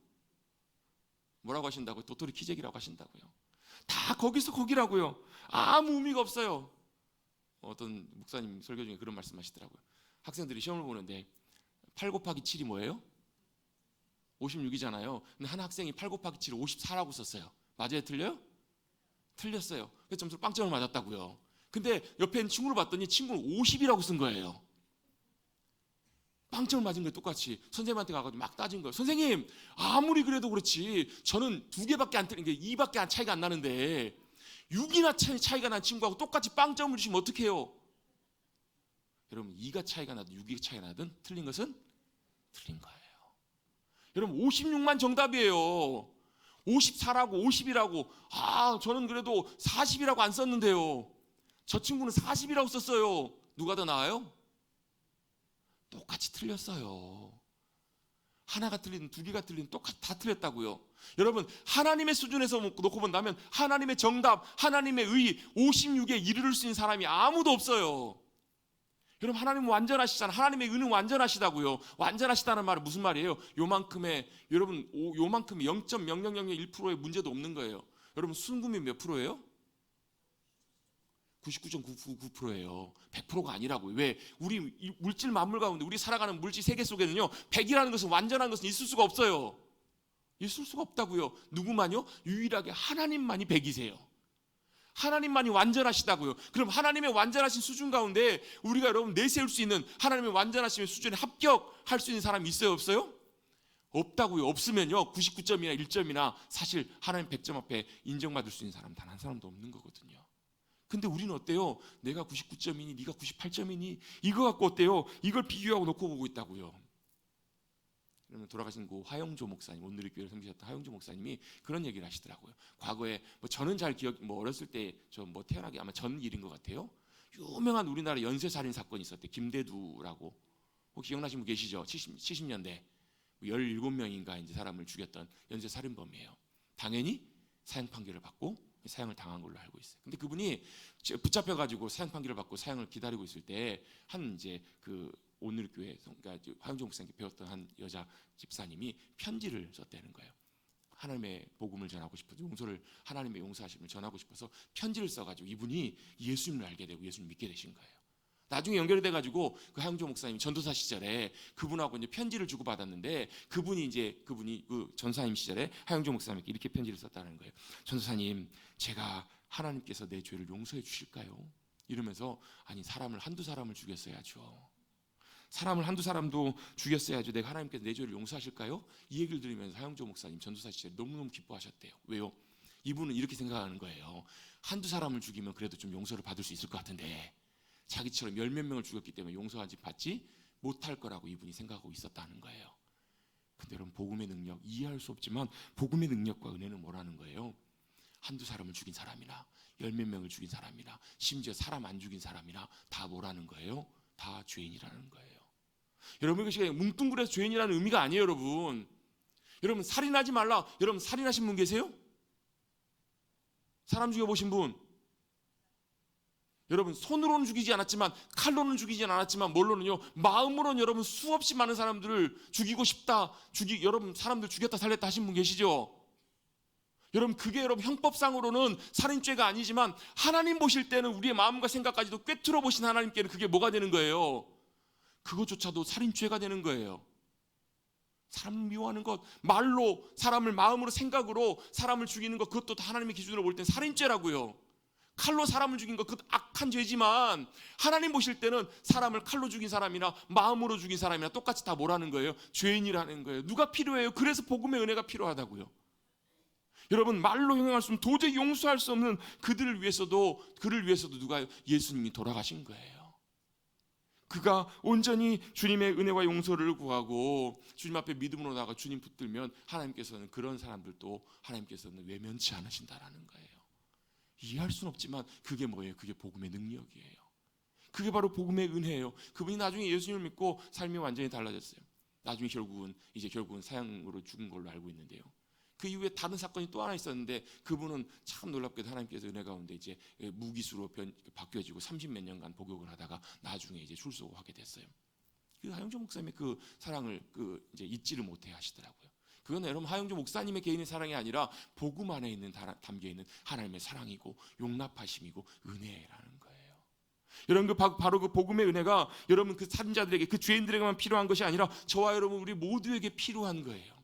뭐라고 하신다고요? 도토리 키재기라고 하신다고요. 다 거기서 거기라고요. 아무 의미가 없어요. 어떤 목사님 설교 중에 그런 말씀하시더라고요. 학생들이 시험을 보는데 8 곱하기 7이 뭐예요? 56이잖아요. 근데 한 학생이 8 곱하기 7을 54라고 썼어요. 맞아요? 틀려요? 틀렸어요. 그래서 점수를 빵점을 맞았다고요. 근데 옆에 있는 친구를 봤더니 친구는 50이라고 쓴 거예요. 빵점을 맞은 거예요. 똑같이. 선생님한테 가가지고 막 따진 거예요. 선생님, 아무리 그래도 그렇지 저는 2개밖에 안 틀린 게 2밖에 차이가 안 나는데 6이나 차이가 난 친구하고 똑같이 빵점을 주시면 어떡해요? 여러분, 2가 차이가 나든 6이 차이가 나든 틀린 것은 틀린 거예요. 여러분, 56만 정답이에요. 54라고 50이라고. 저는 그래도 40이라고 안 썼는데요. 저 친구는 40이라고 썼어요. 누가 더 나아요? 똑같이 틀렸어요. 하나가 틀리든 2개가 틀리든 똑같이 다 틀렸다고요. 여러분, 하나님의 수준에서 놓고 본다면 하나님의 정답, 하나님의 의 56에 이르를 수 있는 사람이 아무도 없어요. 여러분, 하나님은 완전하시잖아요. 하나님의 의는 완전하시다고요. 완전하시다는 말은 무슨 말이에요? 요만큼의 0.0001%의 문제도 없는 거예요. 여러분, 순금이 몇 프로예요? 99.999%예요. 100%가 아니라고요. 왜? 우리 물질 만물 가운데 우리 살아가는 물질 세계 속에는요, 100이라는 것은, 완전한 것은 있을 수가 없어요. 있을 수가 없다고요. 누구만요? 유일하게 하나님만이 100이세요. 하나님만이 완전하시다고요. 그럼 하나님의 완전하신 수준 가운데 우리가 여러분 내세울 수 있는 하나님의 완전하신 수준에 합격할 수 있는 사람이 있어요? 없어요? 없다고요. 없으면요 99점이나 1점이나 사실 하나님 100점 앞에 인정받을 수 있는 사람 단 한 사람도 없는 거거든요. 근데 우리는 어때요? 내가 99점이니 네가 98점이니 이거 갖고 어때요? 이걸 비교하고 놓고 보고 있다고요. 그러면 돌아가신 그 화영조 목사님, 온누리교회를 섬기셨던 화영조 목사님이 그런 얘기를 하시더라고요. 과거에 뭐 저는 잘 뭐 어렸을 때 저 뭐 태어나기 아마 전 일인 것 같아요. 유명한 우리나라 연쇄살인 사건이 있었대. 김대두라고. 혹시 기억나시는 분 계시죠? 70년대 17명인가 이제 사람을 죽였던 연쇄살인범이에요. 당연히 사형 판결을 받고 사형을 당한 걸로 알고 있어요. 근데 그분이 붙잡혀가지고 사형 판결을 받고 사형을 기다리고 있을 때 한 이제 그 온누리교회, 그러니까 화영종 목사님께 배웠던 한 여자 집사님이 편지를 썼다는 거예요. 하나님의 복음을 전하고 싶어서, 용서를, 하나님의 용서하심을 전하고 싶어서 편지를 써가지고 이분이 예수님을 알게 되고 예수님을 믿게 되신 거예요. 나중에 연결이 돼가지고 그 하영조 목사님 전도사 시절에 그분하고 이제 편지를 주고 받았는데 그분이 그 전사님 시절에 하영조 목사님께 이렇게 편지를 썼다는 거예요. 전도사님, 제가 하나님께서 내 죄를 용서해 주실까요? 이러면서 아니 사람을 한두 사람을 죽였어야죠. 사람을 한두 사람도 죽였어야죠. 내가 하나님께서 내 죄를 용서하실까요? 이 얘기를 들으면서 하영조 목사님 전도사 시절에 너무너무 기뻐하셨대요. 왜요? 이분은 이렇게 생각하는 거예요. 한두 사람을 죽이면 그래도 좀 용서를 받을 수 있을 것 같은데 자기처럼 열 몇 명을 죽였기 때문에 용서하지 받지 못할 거라고 이분이 생각하고 있었다는 거예요. 근데 여러분, 복음의 능력, 이해할 수 없지만 복음의 능력과 은혜는 뭐라는 거예요? 한두 사람을 죽인 사람이나 열 몇 명을 죽인 사람이나 심지어 사람 안 죽인 사람이나 다 뭐라는 거예요? 다 죄인이라는 거예요. 여러분, 이것이 뭉뚱그려서 죄인이라는 의미가 아니에요. 여러분 살인하지 말라. 여러분 살인하신 분 계세요? 사람 죽여보신 분? 여러분, 손으로는 죽이지 않았지만, 칼로는 죽이지 않았지만, 뭘로는요? 마음으로는 여러분 수없이 많은 사람들을 죽이고 싶다, 여러분 사람들 죽였다 살렸다 하신 분 계시죠? 여러분, 그게 여러분 형법상으로는 살인죄가 아니지만 하나님 보실 때는 우리의 마음과 생각까지도 꿰뚫어 보신 하나님께는 그게 뭐가 되는 거예요? 그것조차도 살인죄가 되는 거예요. 사람을 미워하는 것, 말로 사람을, 마음으로, 생각으로 사람을 죽이는 것, 그것도 하나님의 기준으로 볼 땐 살인죄라고요. 칼로 사람을 죽인 것, 그것도 악한 죄지만 하나님 보실 때는 사람을 칼로 죽인 사람이나 마음으로 죽인 사람이나 똑같이 다 뭐라는 거예요? 죄인이라는 거예요. 누가 필요해요? 그래서 복음의 은혜가 필요하다고요. 여러분, 말로 형용할 수 없는, 도저히 용서할 수 없는 그를 위해서도 누가, 예수님이 돌아가신 거예요. 그가 온전히 주님의 은혜와 용서를 구하고 주님 앞에 믿음으로 나가 주님 붙들면 하나님께서는 그런 사람들도 하나님께서는 외면치 않으신다라는 거예요. 이해할 수는 없지만 그게 뭐예요? 그게 복음의 능력이에요. 그게 바로 복음의 은혜예요. 그분이 나중에 예수님을 믿고 삶이 완전히 달라졌어요. 나중에 결국은 사형으로 죽은 걸로 알고 있는데요. 그 이후에 다른 사건이 또 하나 있었는데 그분은 참 놀랍게도 하나님께서 은혜 가운데 이제 무기수로 바뀌어지고 30몇 년간 복역을 하다가 나중에 이제 출소하게 됐어요. 그 하영조 목사님의 그 사랑을 이제 잊지를 못해 하시더라고요. 그건 여러분 하영조 목사님의 개인의 사랑이 아니라 복음 안에 담겨 있는 하나님의 사랑이고 용납하심이고 은혜라는 거예요. 여러분, 바로 그 복음의 은혜가 여러분 그 살인자들에게, 그 죄인들에게만 필요한 것이 아니라 저와 여러분 우리 모두에게 필요한 거예요.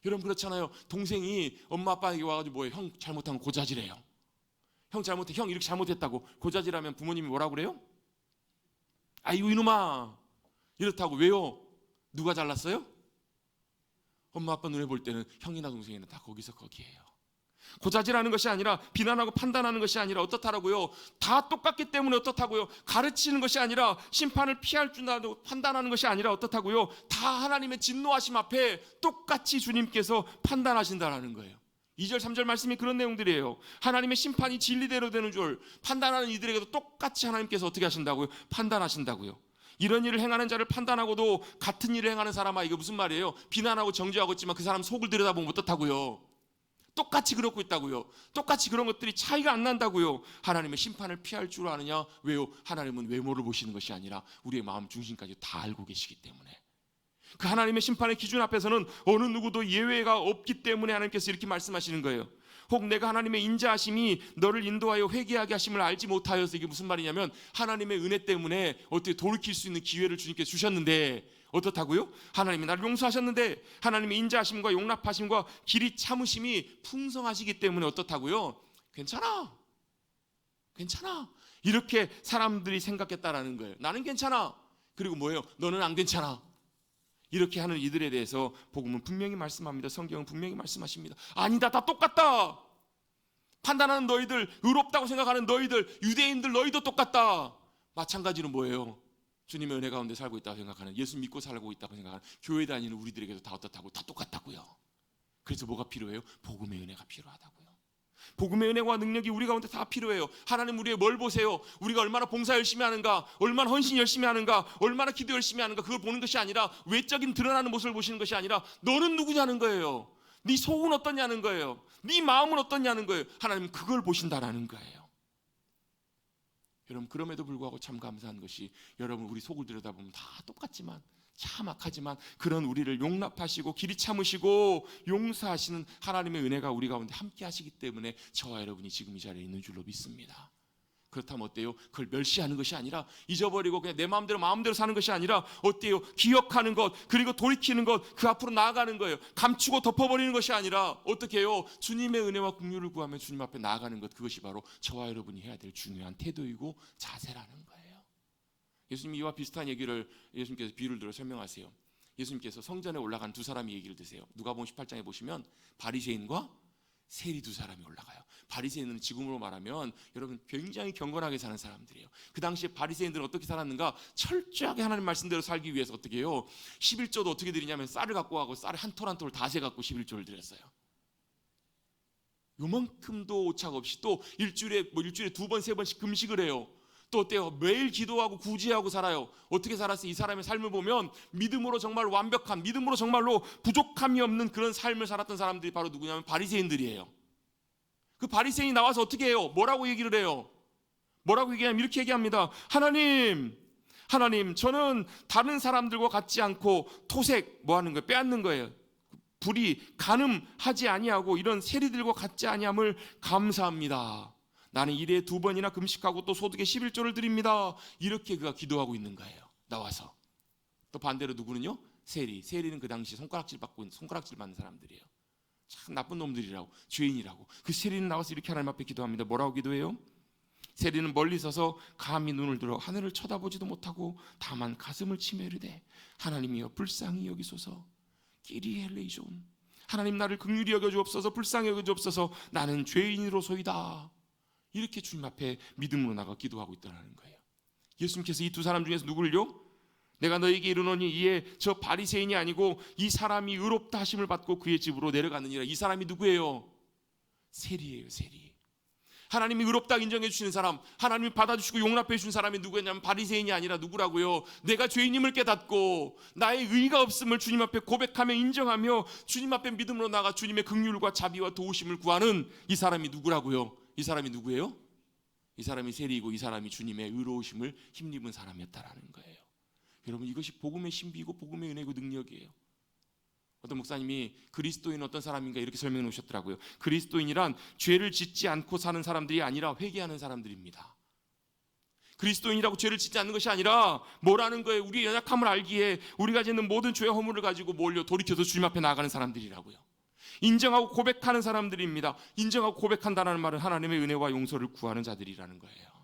여러분 그렇잖아요. 동생이 엄마 아빠에게 와가지고 뭐예요? 형 잘못한 거 고자질해요. 형 이렇게 잘못했다고 고자질하면 부모님이 뭐라고 그래요? 아이고 이놈아 이렇다고. 왜요? 누가 잘났어요? 엄마 아빠 눈에 볼 때는 형이나 동생이나 다 거기에요. 고자질하는 것이 아니라, 비난하고 판단하는 것이 아니라 어떻다라고요? 다 똑같기 때문에 어떻다고요? 가르치는 것이 아니라, 심판을 피할 줄 알고 판단하는 것이 아니라 어떻다고요? 다 하나님의 진노하심 앞에 똑같이 주님께서 판단하신다라는 거예요. 2절 3절 말씀이 그런 내용들이에요. 하나님의 심판이 진리대로 되는 줄 판단하는 이들에게도 똑같이 하나님께서 어떻게 하신다고요? 판단하신다고요. 이런 일을 행하는 자를 판단하고도 같은 일을 행하는 사람아, 이거 무슨 말이에요? 비난하고 정죄하고 있지만 그 사람 속을 들여다보면 어떻다고요? 똑같이 그렇고 있다고요. 똑같이 그런 것들이 차이가 안 난다고요. 하나님의 심판을 피할 줄 아느냐? 왜요? 하나님은 외모를 보시는 것이 아니라 우리의 마음 중심까지 다 알고 계시기 때문에. 그 하나님의 심판의 기준 앞에서는 어느 누구도 예외가 없기 때문에 하나님께서 이렇게 말씀하시는 거예요. 혹 내가 하나님의 인자하심이 너를 인도하여 회개하게 하심을 알지 못하여서, 이게 무슨 말이냐면 하나님의 은혜 때문에 어떻게 돌이킬 수 있는 기회를 주님께 주셨는데 어떻다고요? 하나님이 나를 용서하셨는데 하나님의 인자하심과 용납하심과 길이 참으심이 풍성하시기 때문에 어떻다고요? 괜찮아 이렇게 사람들이 생각했다라는 거예요. 나는 괜찮아. 그리고 뭐예요? 너는 안 괜찮아. 이렇게 하는 이들에 대해서 복음은 분명히 말씀합니다. 성경은 분명히 말씀하십니다. 아니다, 다 똑같다. 판단하는 너희들, 의롭다고 생각하는 너희들, 유대인들 너희도 똑같다. 마찬가지로 뭐예요? 주님의 은혜 가운데 살고 있다고 생각하는, 예수 믿고 살고 있다고 생각하는 교회 다니는 우리들에게도 다 어떻다고? 다 똑같다고요. 그래서 뭐가 필요해요? 복음의 은혜가 필요하다고요. 복음의 은혜와 능력이 우리 가운데 다 필요해요. 하나님 우리의 뭘 보세요? 우리가 얼마나 봉사 열심히 하는가, 얼마나 헌신 열심히 하는가, 얼마나 기도 열심히 하는가, 그걸 보는 것이 아니라, 외적인 드러나는 모습을 보시는 것이 아니라 너는 누구냐는 거예요. 네 속은 어떠냐는 거예요. 네 마음은 어떠냐는 거예요. 하나님은 그걸 보신다라는 거예요. 여러분, 그럼에도 불구하고 참 감사한 것이, 여러분 우리 속을 들여다보면 다 똑같지만, 참 악하지만 그런 우리를 용납하시고 길이 참으시고 용서하시는 하나님의 은혜가 우리 가운데 함께 하시기 때문에 저와 여러분이 지금 이 자리에 있는 줄로 믿습니다. 그렇다면 어때요? 그걸 멸시하는 것이 아니라, 잊어버리고 그냥 내 마음대로 사는 것이 아니라 어때요? 기억하는 것, 그리고 돌이키는 것, 그 앞으로 나아가는 거예요. 감추고 덮어버리는 것이 아니라 어떻게 해요? 주님의 은혜와 긍휼을 구하며 주님 앞에 나아가는 것, 그것이 바로 저와 여러분이 해야 될 중요한 태도이고 자세라는 거예요. 예수님이 이와 비슷한 얘기를, 예수님께서 비유를 들어 설명하세요. 예수님께서 성전에 올라간 두 사람의 얘기를 드세요. 누가복음 18장에 보시면 바리새인과 세리 두 사람이 올라가요. 바리새인은 지금으로 말하면 여러분 굉장히 경건하게 사는 사람들이에요. 그 당시에 바리새인들은 어떻게 살았는가? 철저하게 하나님 말씀대로 살기 위해서 어떻게 해요? 11조도 어떻게 드리냐면 쌀을 갖고 가고 쌀을 한 톨 한 톨 다 세갖고 11조를 드렸어요. 요만큼도 오차가 없이, 또 일주일에 두 번, 세 번씩 금식을 해요. 또 어때요? 매일 기도하고 구제하고 살아요. 어떻게 살았어요? 이 사람의 삶을 보면 믿음으로 정말 완벽한, 믿음으로 정말로 부족함이 없는 그런 삶을 살았던 사람들이 바로 누구냐면 바리새인들이에요. 그 바리새인이 나와서 어떻게 해요? 뭐라고 얘기를 해요? 뭐라고 얘기하냐면 이렇게 얘기합니다. 하나님, 저는 다른 사람들과 같지 않고 토색 뭐 하는 거예요? 빼앗는 거예요. 불의, 간음하지 아니하고 이런 세리들과 같지 아니함을 감사합니다. 나는 일에 2번이나 금식하고 또 소득의 11조를 드립니다. 이렇게 그가 기도하고 있는 거예요. 나와서. 또 반대로 누구는요? 세리는 그 당시 손가락질 받는 사람들이에요. 참 나쁜 놈들이라고, 죄인이라고. 그 세리는 나와서 이렇게 하나님 앞에 기도합니다. 뭐라고 기도해요? 세리는 멀리 서서 감히 눈을 들어 하늘을 쳐다보지도 못하고 다만 가슴을 치며 이르되, 하나님이여 불쌍히 여기소서. 끼리 엘레이존. 하나님 나를 긍휼히 여겨 주옵소서. 불쌍히 여겨 주옵소서. 나는 죄인으로소이다. 이렇게 주님 앞에 믿음으로 나가 기도하고 있다는 거예요. 예수님께서 이 두 사람 중에서 누구를요? 내가 너에게 이르노니 이에 저 바리새인이 아니고 이 사람이 의롭다 하심을 받고 그의 집으로 내려가느니라. 이 사람이 누구예요? 세리예요, 세리. 하나님이 의롭다 인정해 주시는 사람, 하나님이 받아주시고 용납해 주신 사람이 누구였냐면 바리새인이 아니라 누구라고요? 내가 죄인임을 깨닫고 나의 의가 없음을 주님 앞에 고백하며 인정하며 주님 앞에 믿음으로 나가 주님의 긍휼과 자비와 도우심을 구하는 이 사람이 누구라고요? 이 사람이 누구예요? 이 사람이 세리이고 이 사람이 주님의 의로우심을 힘입은 사람이었다라는 거예요. 여러분, 이것이 복음의 신비이고 복음의 은혜고 능력이에요. 어떤 목사님이 그리스도인 어떤 사람인가 이렇게 설명해 놓으셨더라고요. 그리스도인이란 죄를 짓지 않고 사는 사람들이 아니라 회개하는 사람들입니다. 그리스도인이라고 죄를 짓지 않는 것이 아니라 뭐라는 거예요? 우리의 연약함을 알기에 우리가 짓는 모든 죄의 허물을 가지고 몰려 돌이켜서 주님 앞에 나아가는 사람들이라고요. 인정하고 고백하는 사람들입니다. 인정하고 고백한다는 말은 하나님의 은혜와 용서를 구하는 자들이라는 거예요.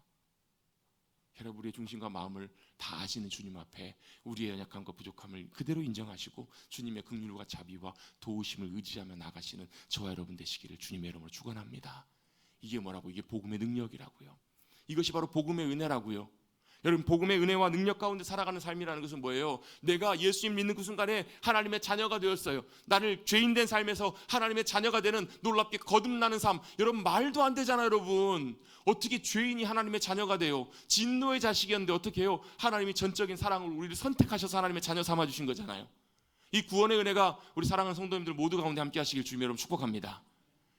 여러분, 우리의 중심과 마음을 다 아시는 주님 앞에 우리의 연약함과 부족함을 그대로 인정하시고 주님의 긍휼과 자비와 도우심을 의지하며 나가시는 저와 여러분 되시기를 주님의 이름으로 축원합니다. 이게 뭐라고? 이게 복음의 능력이라고요. 이것이 바로 복음의 은혜라고요. 여러분, 복음의 은혜와 능력 가운데 살아가는 삶이라는 것은 뭐예요? 내가 예수님 믿는 그 순간에 하나님의 자녀가 되었어요. 나를 죄인된 삶에서 하나님의 자녀가 되는 놀랍게 거듭나는 삶. 여러분, 말도 안 되잖아요. 여러분, 어떻게 죄인이 하나님의 자녀가 돼요? 진노의 자식이었는데 어떻게 해요? 하나님이 전적인 사랑으로 우리를 선택하셔서 하나님의 자녀 삼아주신 거잖아요. 이 구원의 은혜가 우리 사랑하는 성도님들 모두 가운데 함께 하시길 주님 여러분 축복합니다.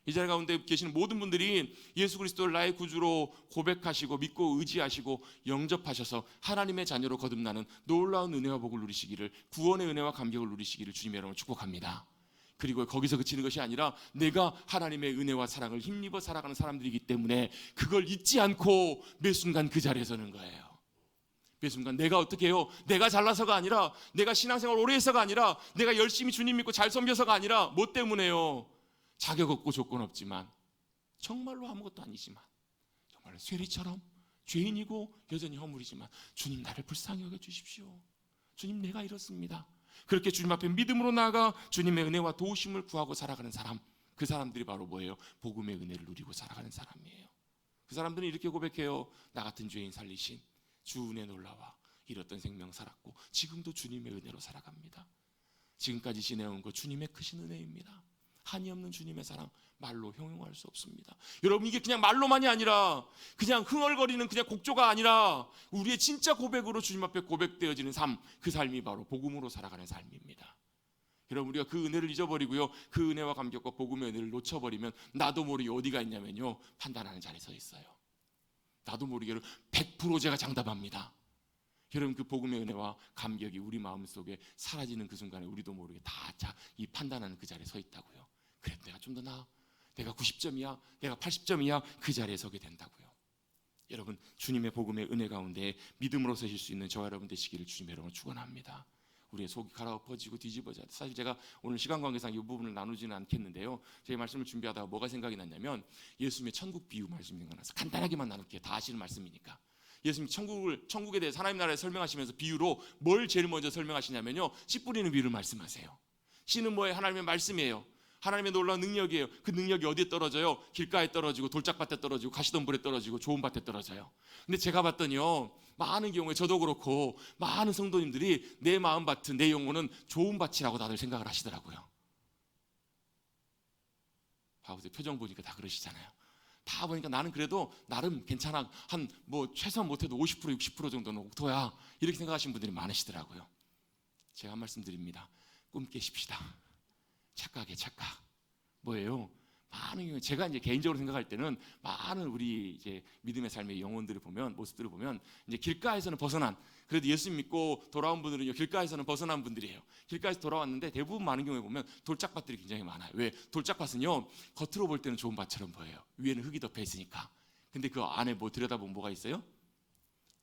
이 자리 가운데 계시는 모든 분들이 예수 그리스도를 나의 구주로 고백하시고 믿고 의지하시고 영접하셔서 하나님의 자녀로 거듭나는 놀라운 은혜와 복을 누리시기를, 구원의 은혜와 감격을 누리시기를 주님의 이름으로 축복합니다. 그리고 거기서 그치는 것이 아니라 내가 하나님의 은혜와 사랑을 힘입어 살아가는 사람들이기 때문에 그걸 잊지 않고 매 순간 그 자리에 서는 거예요. 매 순간 내가 어떻게 해요? 내가 잘나서가 아니라, 내가 신앙생활 오래 해서가 아니라, 내가 열심히 주님 믿고 잘 섬겨서가 아니라, 뭐 때문에요? 자격 없고 조건 없지만, 정말로 아무것도 아니지만, 정말 쇠리처럼 죄인이고 여전히 허물이지만 주님 나를 불쌍히 여겨 주십시오. 주님 내가 이렇습니다. 그렇게 주님 앞에 믿음으로 나아가 주님의 은혜와 도우심을 구하고 살아가는 사람, 그 사람들이 바로 뭐예요? 복음의 은혜를 누리고 살아가는 사람이에요. 그 사람들은 이렇게 고백해요. 나 같은 죄인 살리신 주 은혜 놀라와 잃었던 생명 살았고 지금도 주님의 은혜로 살아갑니다. 지금까지 지내온 것 주님의 크신 은혜입니다. 한이 없는 주님의 사랑 말로 형용할 수 없습니다. 여러분, 이게 그냥 말로만이 아니라 그냥 흥얼거리는 그냥 곡조가 아니라 우리의 진짜 고백으로 주님 앞에 고백되어지는 삶, 그 삶이 바로 복음으로 살아가는 삶입니다. 여러분, 우리가 그 은혜를 잊어버리고요, 그 은혜와 감격과 복음의 은혜를 놓쳐버리면 나도 모르게 어디가 있냐면요, 판단하는 자리에 서 있어요. 나도 모르게 100% 제가 장담합니다. 여러분, 그 복음의 은혜와 감격이 우리 마음속에 사라지는 그 순간에 우리도 모르게 다 이 판단하는 그 자리에 서 있다고요. 그래도 내가 좀 더 나아, 내가 90점이야, 내가 80점이야, 그 자리에 서게 된다고요. 여러분, 주님의 복음의 은혜 가운데 믿음으로 서실 수 있는 저와 여러분 되시기를 주님의 이름으로 축원합니다. 우리의 속이 갈아엎어지고 뒤집어져야 돼. 사실 제가 오늘 시간 관계상 이 부분을 나누지는 않겠는데요, 제 말씀을 준비하다가 뭐가 생각이 났냐면 예수님의 천국 비유 말씀이 생각나서 간단하게만 나눌게요. 다 아시는 말씀이니까. 예수님 천국에 대해 하나님 나라에 설명하시면서 비유로 뭘 제일 먼저 설명하시냐면요, 씨 뿌리는 비유를 말씀하세요. 씨는 뭐예요? 하나님의 말씀이에요. 하나님의 놀라운 능력이에요. 그 능력이 어디에 떨어져요? 길가에 떨어지고 돌짝밭에 떨어지고 가시덤불에 떨어지고 좋은 밭에 떨어져요. 근데 제가 봤더니요, 많은 경우에 저도 그렇고 많은 성도님들이 내 마음밭은, 내 영혼은 좋은 밭이라고 다들 생각을 하시더라고요. 봐보세요. 표정 보니까 다 그러시잖아요. 다 보니까 나는 그래도 나름 괜찮아, 한 뭐 최소한 못해도 50% 60% 정도는 옥토야, 이렇게 생각하시는 분들이 많으시더라고요. 제가 한 말씀 드립니다. 꿈 깨십시다. 착각에 착각. 뭐예요? 많은 경우에 제가 이제 개인적으로 생각할 때는 많은 우리 이제 믿음의 삶의 영혼들을 보면, 모습들을 보면 이제 길가에서는 벗어난, 그래도 예수 믿고 돌아온 분들은요, 길가에서는 벗어난 분들이에요. 길가에서 돌아왔는데 대부분 많은 경우에 보면 돌짝밭들이 굉장히 많아요. 왜? 돌짝밭은요, 겉으로 볼 때는 좋은 밭처럼 보여요. 위에는 흙이 덮여 있으니까. 근데 그 안에 뭐 들여다보면 뭐가 있어요?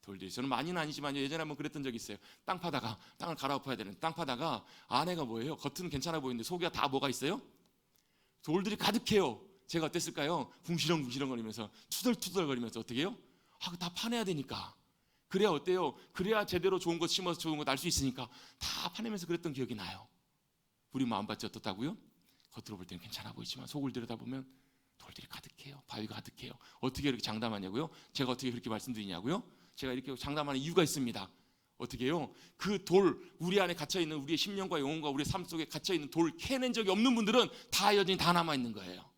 돌들이. 저는 많이는 아니지만 예전에 한번 그랬던 적이 있어요. 땅 파다가, 땅을 갈아엎어야 되는데 땅 파다가 안에가 뭐예요? 겉은 괜찮아 보이는데 속에 다 뭐가 있어요? 돌들이 가득해요. 제가 어땠을까요? 궁시렁궁시렁 거리면서 투덜투덜 거리면서 어떻게 해요? 다 파내야 되니까. 그래야 어때요? 그래야 제대로 좋은 것 심어서 좋은 거 날 수 있으니까 다 파내면서 그랬던 기억이 나요. 우리 마음밭이 어떻다고요? 겉으로 볼 때는 괜찮아 보이지만 속을 들여다보면 돌들이 가득해요. 바위가 가득해요. 어떻게 이렇게 장담하냐고요? 제가 어떻게 그렇게 말씀드리냐고요? 제가 이렇게 장담하는 이유가 있습니다. 어떻게 해요? 그 돌, 우리 안에 갇혀있는 우리의 심령과 영혼과 우리의 삶 속에 갇혀있는 돌 캐낸 적이 없는 분들은 다 여전히 다 남아있는 거예요.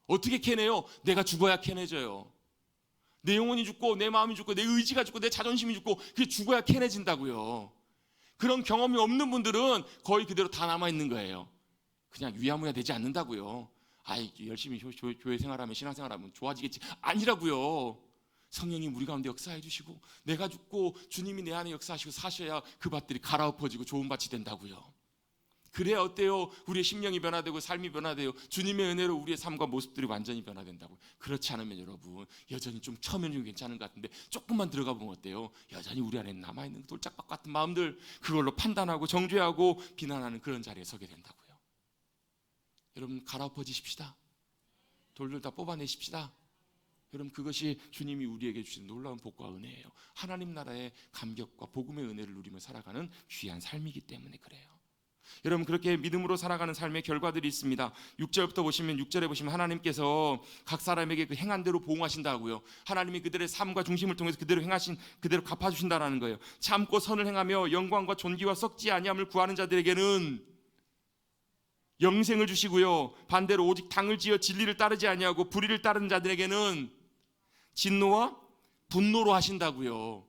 어떻게 캐내요? 내가 죽어야 캐내져요. 내 영혼이 죽고 내 마음이 죽고 내 의지가 죽고 내 자존심이 죽고 그게 죽어야 캐내진다고요. 그런 경험이 없는 분들은 거의 그대로 다 남아있는 거예요. 그냥 유야무야 되지 않는다고요. 열심히 교회 생활하면, 신앙생활하면 좋아지겠지, 아니라고요. 성령님 우리 가운데 역사해 주시고 내가 죽고 주님이 내 안에 역사하시고 사셔야 그 밭들이 갈아엎어지고 좋은 밭이 된다고요. 그래야 어때요? 우리의 심령이 변화되고 삶이 변화돼요. 주님의 은혜로 우리의 삶과 모습들이 완전히 변화된다고요. 그렇지 않으면 여러분, 여전히 좀 처음에는 좀 괜찮은 것 같은데 조금만 들어가 보면 어때요? 여전히 우리 안에 남아있는 돌짝밭 같은 마음들, 그걸로 판단하고 정죄하고 비난하는 그런 자리에 서게 된다고요. 여러분, 갈아엎어지십시다. 돌들 다 뽑아내십시다. 여러분, 그것이 주님이 우리에게 주신 놀라운 복과 은혜예요. 하나님 나라의 감격과 복음의 은혜를 누리며 살아가는 귀한 삶이기 때문에 그래요. 여러분, 그렇게 믿음으로 살아가는 삶의 결과들이 있습니다. 6절부터 보시면, 6절에 보시면 하나님께서 각 사람에게 그 행한 대로 보응하신다고요. 하나님이 그들의 삶과 중심을 통해서 그대로 행하신 그대로 갚아주신다라는 거예요. 참고 선을 행하며 영광과 존귀와 썩지 아니함을 구하는 자들에게는 영생을 주시고요, 반대로 오직 당을 지어 진리를 따르지 아니하고 불의를 따르는 자들에게는 진노와 분노로 하신다고요.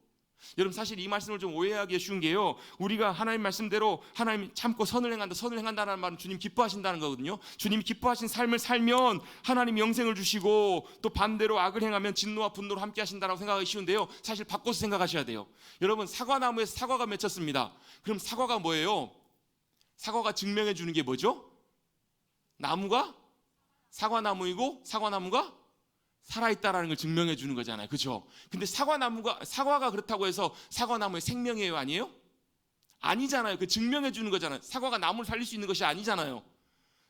여러분, 사실 이 말씀을 좀 오해하기 쉬운 게요, 우리가 하나님 말씀대로 하나님 참고 선을 행한다, 선을 행한다는 말은 주님 기뻐하신다는 거거든요. 주님이 기뻐하신 삶을 살면 하나님 영생을 주시고, 또 반대로 악을 행하면 진노와 분노로 함께 하신다라고 생각하기 쉬운데요, 사실 바꿔서 생각하셔야 돼요. 여러분, 사과나무에서 사과가 맺혔습니다. 그럼 사과가 뭐예요? 사과가 증명해 주는 게 뭐죠? 나무가 사과나무이고 사과나무가 살아있다라는 걸 증명해 주는 거잖아요. 그렇죠? 근데 사과가 그렇다고 해서 사과나무의 생명이에요, 아니에요? 아니잖아요. 그 증명해 주는 거잖아요. 사과가 나무를 살릴 수 있는 것이 아니잖아요.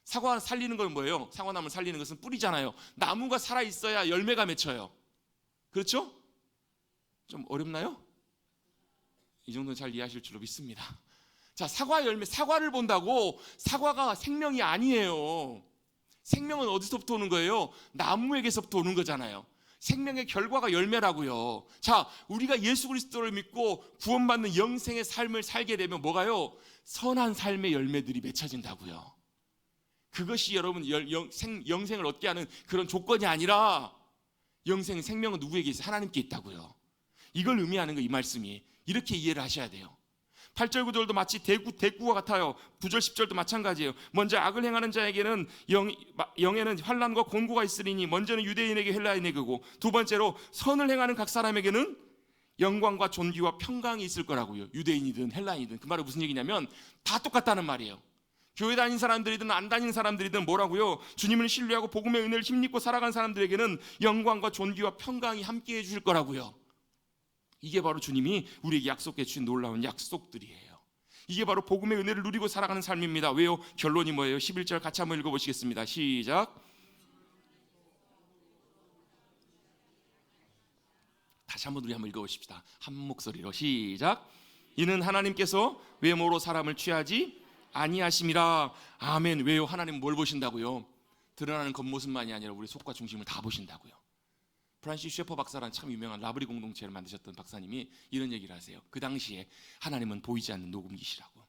사과 살리는 건 뭐예요? 사과나무를 살리는 것은 뿌리잖아요. 나무가 살아있어야 열매가 맺혀요. 그렇죠? 좀 어렵나요? 이 정도는 잘 이해하실 줄로 믿습니다. 자, 사과 열매, 사과를 본다고 사과가 생명이 아니에요. 생명은 어디서부터 오는 거예요? 나무에게서부터 오는 거잖아요. 생명의 결과가 열매라고요. 자, 우리가 예수 그리스도를 믿고 구원받는 영생의 삶을 살게 되면 뭐가요? 선한 삶의 열매들이 맺혀진다고요. 그것이 여러분 영생을 얻게 하는 그런 조건이 아니라 영생, 생명은 누구에게 있어요? 하나님께 있다고요. 이걸 의미하는 거, 이 말씀이. 이렇게 이해를 하셔야 돼요. 8절 9절도 마치 대구와 같아요. 9절 10절도 마찬가지예요. 먼저 악을 행하는 자에게는 영에는 환난과 곤고가 있으리니 먼저는 유대인에게 헬라인에게고 두 번째로 선을 행하는 각 사람에게는 영광과 존귀와 평강이 있을 거라고요. 유대인이든 헬라인이든. 그 말은 무슨 얘기냐면 다 똑같다는 말이에요. 교회 다니는 사람들이든 안 다니는 사람들이든 뭐라고요? 주님을 신뢰하고 복음의 은혜를 힘입고 살아간 사람들에게는 영광과 존귀와 평강이 함께 해주실 거라고요. 이게 바로 주님이 우리에게 약속해 주신 놀라운 약속들이에요. 이게 바로 복음의 은혜를 누리고 살아가는 삶입니다. 왜요? 결론이 뭐예요? 11절 같이 한번 읽어보시겠습니다. 시작. 다시 한번 우리 한번 읽어보십시다. 한 목소리로 시작. 이는 하나님께서 외모로 사람을 취하지 아니하심이라. 아멘. 왜요? 하나님은 뭘 보신다고요? 드러나는 겉모습만이 아니라 우리 속과 중심을 다 보신다고요. 프란시스 셰퍼 박사라는 참 유명한 라브리 공동체를 만드셨던 박사님이 이런 얘기를 하세요. 그 당시에 하나님은 보이지 않는 녹음기시라고.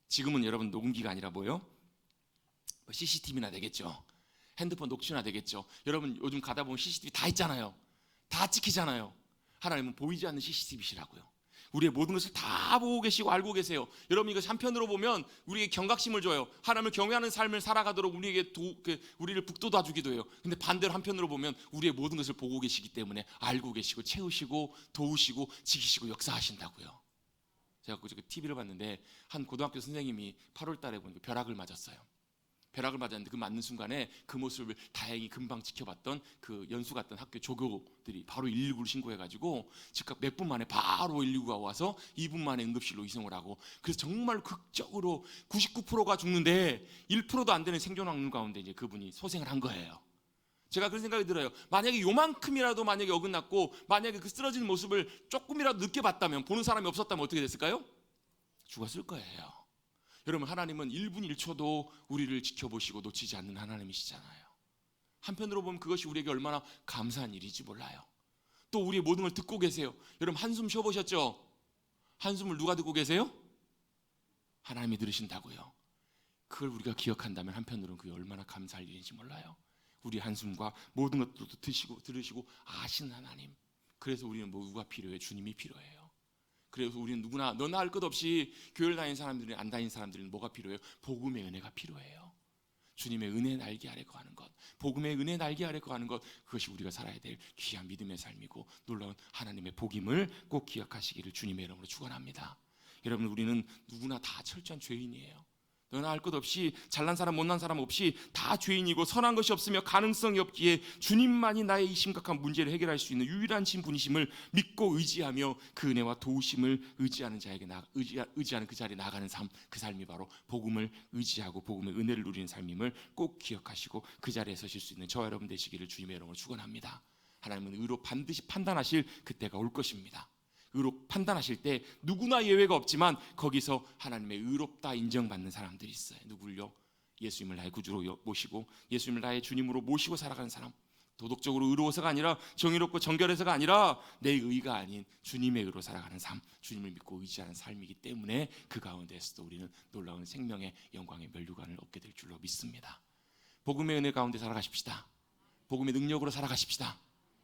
지금은 여러분 녹음기가 아니라 뭐요? CCTV나 되겠죠. 핸드폰 녹취나 되겠죠. 여러분 요즘 가다 보면 CCTV 다 있잖아요. 다 찍히잖아요. 하나님은 보이지 않는 CCTV시라고요. 우리의 모든 것을 다 보고 계시고 알고 계세요. 여러분 이것이 한편으로 보면 우리에게 경각심을 줘요. 하나님을 경외하는 삶을 살아가도록 우리에게 우리를 북돋아주기도 해요. 근데 반대로 한편으로 보면 우리의 모든 것을 보고 계시기 때문에 알고 계시고 채우시고 도우시고 지키시고 역사하신다고요. 제가 그 TV를 봤는데 한 고등학교 선생님이 8월 달에 보니까 벼락을 맞았어요. 벼락을 맞았는데 그 맞는 순간에 그 모습을 다행히 금방 지켜봤던 그 연수 갔던 학교 조교들이 바로 119를 신고해가지고 즉각 몇 분 만에 바로 119가 와서 2분 만에 응급실로 이송을 하고, 그래서 정말 극적으로 99%가 죽는데 1%도 안 되는 생존 확률 가운데 이제 그분이 소생을 한 거예요. 제가 그런 생각이 들어요. 만약에 요만큼이라도 만약에 어긋났고 만약에 그 쓰러진 모습을 조금이라도 늦게 봤다면, 보는 사람이 없었다면 어떻게 됐을까요? 죽었을 거예요. 여러분 하나님은 1분 1초도 우리를 지켜보시고 놓치지 않는 하나님이시잖아요. 한편으로 보면 그것이 우리에게 얼마나 감사한 일인지 몰라요. 또 우리의 모든 걸 듣고 계세요. 여러분 한숨 쉬어보셨죠? 한숨을 누가 듣고 계세요? 하나님이 들으신다고요. 그걸 우리가 기억한다면 한편으로는 그게 얼마나 감사할 일인지 몰라요. 우리 한숨과 모든 것도 들으시고 아시는 하나님. 그래서 우리는 뭐가 필요해요? 주님이 필요해요. 그래서 우리는 누구나 너나 할 것 없이 교회를 다니는 사람들이 안 다니는 사람들은 뭐가 필요해요? 복음의 은혜가 필요해요. 주님의 은혜 날개 아래 거하는 것, 복음의 은혜 날개 아래 거하는 것, 그것이 우리가 살아야 될 귀한 믿음의 삶이고 놀라운 하나님의 복임을 꼭 기억하시기를 주님의 이름으로 축원합니다. 여러분 우리는 누구나 다 철저한 죄인이에요. 너나 할 것 없이 잘난 사람 못난 사람 없이 다 죄인이고 선한 것이 없으며 가능성이 없기에 주님만이 나의 이 심각한 문제를 해결할 수 있는 유일한 분이심을 믿고 의지하며 그 은혜와 도우심을 의지하는 자에게 의지하는 그 자리에 나가는 삶, 그 삶이 바로 복음을 의지하고 복음의 은혜를 누리는 삶임을 꼭 기억하시고 그 자리에 서실 수 있는 저와 여러분 되시기를 주님의 이름으로 축원합니다. 하나님은 의로 반드시 판단하실 그때가 올 것입니다. 의로 판단하실 때 누구나 예외가 없지만 거기서 하나님의 의롭다 인정받는 사람들이 있어요. 누구를요? 예수님을 나의 구주로 모시고 예수님을 나의 주님으로 모시고 살아가는 사람. 도덕적으로 의로워서가 아니라 정의롭고 정결해서가 아니라 내 의가 아닌 주님의 의로 살아가는 삶, 주님을 믿고 의지하는 삶이기 때문에 그 가운데서도 우리는 놀라운 생명의 영광의 면류관을 얻게 될 줄로 믿습니다. 복음의 은혜 가운데 살아가십시다. 복음의 능력으로 살아가십시다.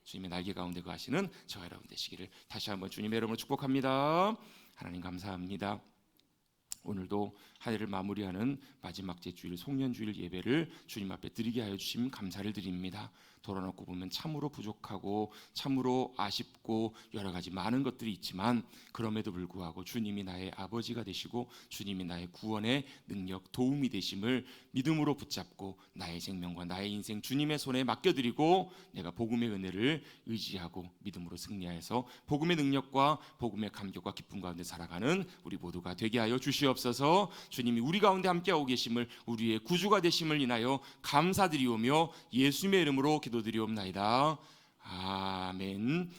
주님의 날개 가운데 거하시는 저와 여러분 되시기를 다시 한번 주님의 이름으로 축복합니다. 하나님 감사합니다. 오늘도 한 해를 마무리하는 마지막 제주일 송년주일 예배를 주님 앞에 드리게 하여 주심 감사를 드립니다. 돌아놓고 보면 참으로 부족하고 참으로 아쉽고 여러 가지 많은 것들이 있지만 그럼에도 불구하고 주님이 나의 아버지가 되시고 주님이 나의 구원의 능력 도움이 되심을 믿음으로 붙잡고 나의 생명과 나의 인생 주님의 손에 맡겨드리고 내가 복음의 은혜를 의지하고 믿음으로 승리하여서 복음의 능력과 복음의 감격과 기쁨 가운데 살아가는 우리 모두가 되게 하여 주시옵소서. 주님이 우리 가운데 함께하고 계심을 우리의 구주가 되심을 인하여 감사드리오며 예수님의 이름으로 기도드리옵나이다. 아멘.